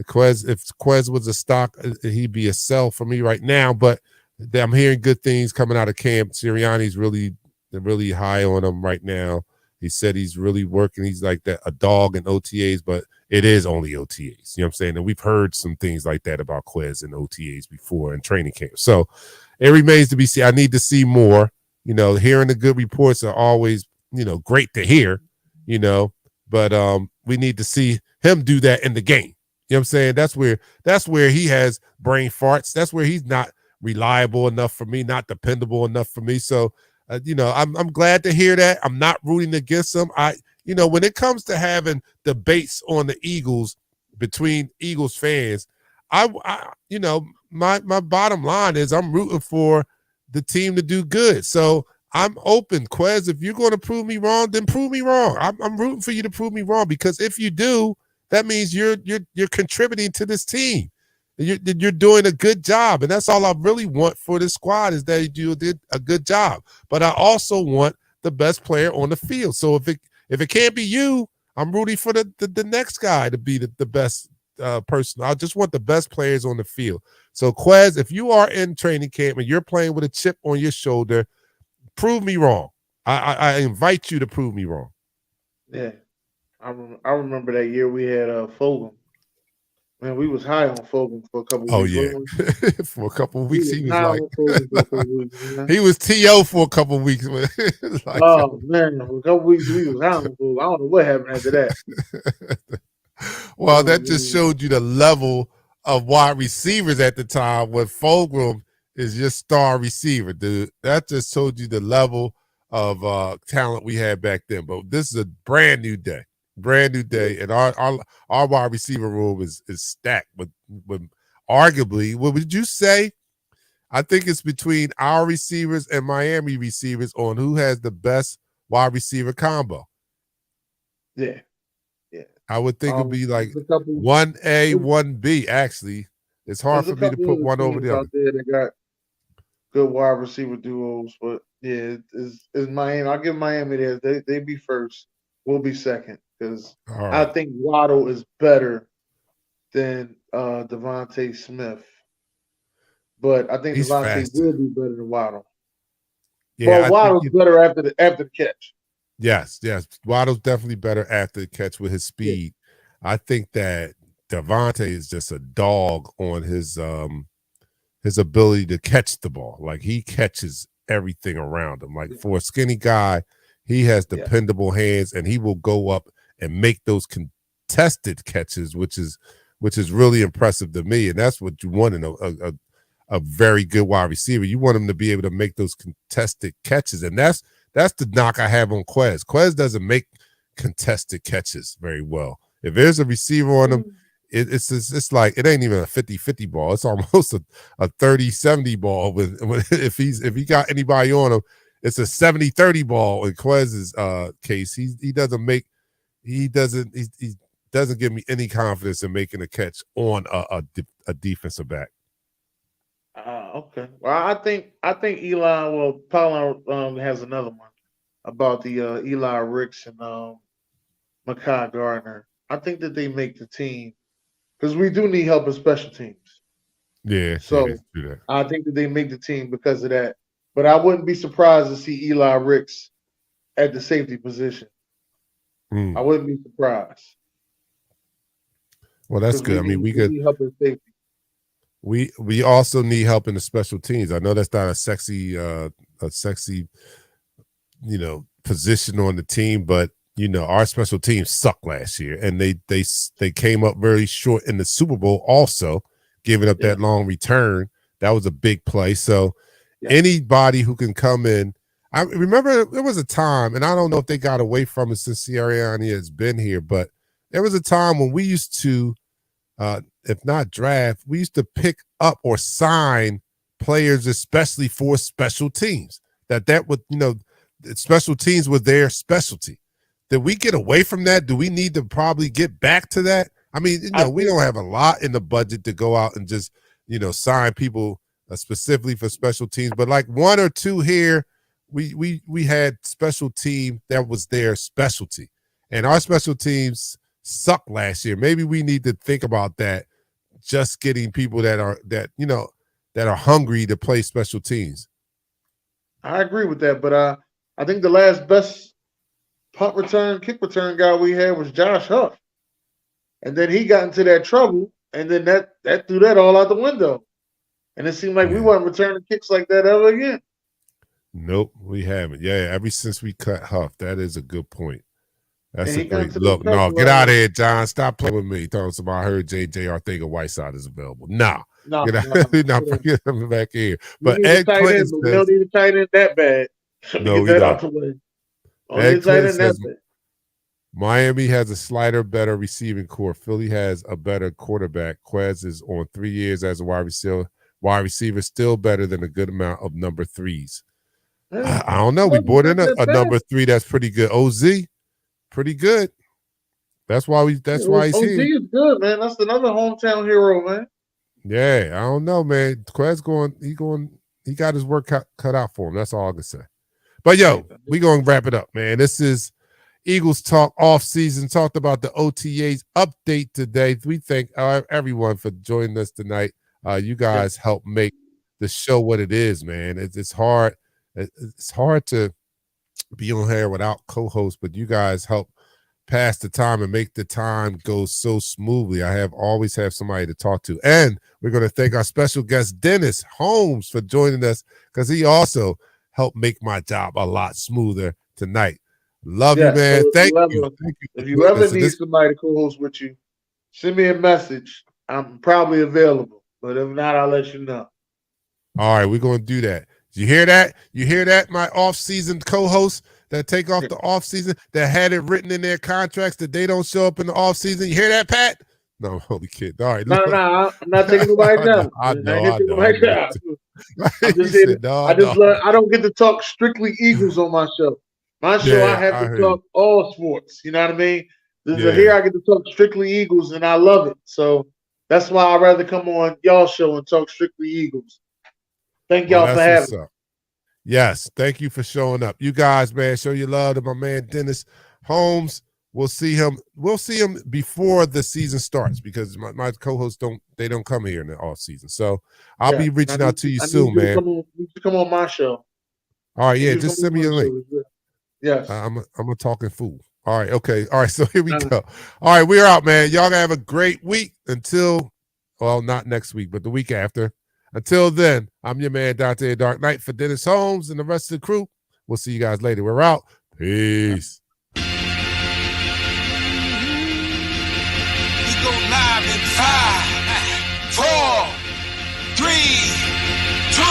Quez, if Quez was a stock, he'd be a sell for me right now. But I'm hearing good things coming out of camp. Sirianni's really high on him right now. He said he's really working. He's like a dog in OTAs, but it is only OTAs. You know what I'm saying? And we've heard some things like that about Quez in OTAs before in training camp. So it remains to be seen. I need to see more. Hearing the good reports are always, great to hear, but we need to see him do that in the game. You know what I'm saying? That's where he has brain farts. That's where he's not reliable enough for me, not dependable enough for me. So, I'm glad to hear that. I'm not rooting against him. When it comes to having debates on the Eagles between Eagles fans, my bottom line is I'm rooting for the team to do good. So I'm open, Quez. If you're going to prove me wrong, then prove me wrong. I'm rooting for you to prove me wrong, because if you do, that means you're contributing to this team. You're doing a good job, and that's all I really want for this squad, is that you did a good job. But I also want the best player on the field. So if it can't be you, I'm rooting for the next guy to be the best person. I just want the best players on the field. So Quez, if you are in training camp and you're playing with a chip on your shoulder, prove me wrong. I invite you to prove me wrong. Yeah, I remember that year we had Fogle. Man, we was high on Fogle for a couple Oh weeks. yeah, for a couple of We weeks was he was high like, on Fogle for a couple weeks, man. he was TO for a couple of weeks. Like, Oh man, for a couple weeks we was high on Fogle. I don't know what happened after that. well, Oh that just man. showed you the level of wide receivers at the time, when Fulgham is your star receiver, dude. That just showed you the level of talent we had back then. But this is a brand new day. Brand new day. And our wide receiver room is stacked with arguably, what would you say? I think it's between our receivers and Miami receivers on who has the best wide receiver combo. Yeah. Yeah. I would think it'd be like there's a couple 1A, there's, 1B, actually. It's hard there's for a me to couple put other one over teams the other. out there that got good wide receiver duos, but yeah, it's Miami. I'll give Miami theirs. They be first. We'll be second, because All I right. think Waddle is better than Devontae Smith. But I think He's Devontae faster. will be better than Waddle. Yeah, But I think Waddle's better after the catch. yes. Waddle's definitely better after the catch with his Yeah. speed. I think that Devontae is just a dog on his ability to catch the ball. Like, he catches everything around him. Like, Yeah. for a skinny guy, he has Yeah. dependable hands, and he will go up and make those contested catches, which is really impressive to me. And that's what you want in a very good wide receiver. You want him to be able to make those contested catches, and that's the knock I have on Quez. Quez doesn't make contested catches very well. If there's a receiver on him, it's like it ain't even a 50-50 ball. It's almost a 30-70 ball. If he got anybody on him, it's a 70-30 ball. In Quez's case, he doesn't give me any confidence in making a catch on a defensive back. Okay. Well, I think Eli. Well, Paul has another one about the Eli Ricks and Makai Gardner. I think that they make the team, because we do need help in special teams. Yeah, So do that. I think that they make the team because of that. But I wouldn't be surprised to see Eli Ricks at the safety position. I wouldn't be surprised. Well, that's good. We need help in safety. We also need help in the special teams. I know that's not a sexy position on the team, but our special teams sucked last year, and they came up very short in the Super Bowl, also giving up that long return. That was a big play. So anybody who can come in. I remember there was a time, and I don't know if they got away from it since Sirianni has been here, but there was a time when we used to, if not draft, we used to pick up or sign players especially for special teams. That would, special teams were their specialty. Did we get away from that? Do we need to probably get back to that? I mean, we don't have a lot in the budget to go out and just, sign people specifically for special teams. But like one or two here, we had special team that was their specialty, and our special teams sucked last year. Maybe we need to think about that. Just getting people that are hungry to play special teams. I agree with that, but I think the last best punt return, kick return guy we had was Josh Huff, and then he got into that trouble, and then that threw that all out the window, and it seemed like we weren't returning kicks like that ever again. Nope, we haven't. Yeah, ever since we cut Huff, that is a good point. That's a great look. No, get out of here, John. Stop playing with me. Talking about I heard J.J. Arthega-Whiteside is available. Nah. Get out. Not bringing him back here. But Ed Clinton says, we don't need a tight end that bad. No, we don't. Ed Clinton says Miami has a slighter, better receiving core. Philly has a better quarterback. Quez is on 3 years as a wide receiver, still better than a good amount of number threes. I don't know. We brought in a number 3 that's pretty good. OZ. Pretty good. That's why he's here. OZ is good, man. That's another hometown hero, man. Yeah, I don't know, man. Quez he got his work cut out for him. That's all I can say. But yo, we gonna wrap it up, man. This is Eagles Talk off season. Talked about the OTAs update today. We thank everyone for joining us tonight. You guys help make the show what it is, man. It's hard. It's hard to be on here without co-hosts, but you guys help pass the time and make the time go so smoothly. I always have somebody to talk to. And we're going to thank our special guest, Dennis Holmes, for joining us, because he also helped make my job a lot smoother tonight. Love you, man. So Thank you. If you ever need somebody to co-host with you, send me a message. I'm probably available, but if not, I'll let you know. All right, we're going to do that. You hear that? You hear that, my off-season co-hosts that take off the off-season, that had it written in their contracts that they don't show up in the off-season? You hear that, Pat? No, I'm only kidding. All right. No, I'm not taking nobody down. I don't get to talk strictly Eagles on my show. My show, I have to talk all sports. You know what I mean? Here I get to talk strictly Eagles, and I love it. So that's why I'd rather come on y'all's show and talk strictly Eagles. Thank y'all for having me. Yes, thank you for showing up. You guys, man, show your love to my man Dennis Holmes. We'll see him before the season starts, because my co-hosts don't come here in the off season. So I'll be reaching out to you soon, man. You should come on my show. All right, just send me a link. Yes. I'm a talking fool. All right, okay. All right, so here we go. All right, we're out, man. Y'all gonna have a great week until, well, not next week, but the week after. Until then, I'm your man, Dante Dark Knight, for Dennis Holmes and the rest of the crew. We'll see you guys later. We're out. Peace. We go live in 5, 4, 3, 2.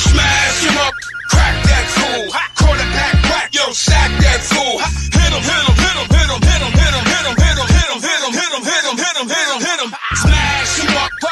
Smash him up, crack that fool. Quarterback, crack, yo, sack that fool. Hit him, hit him.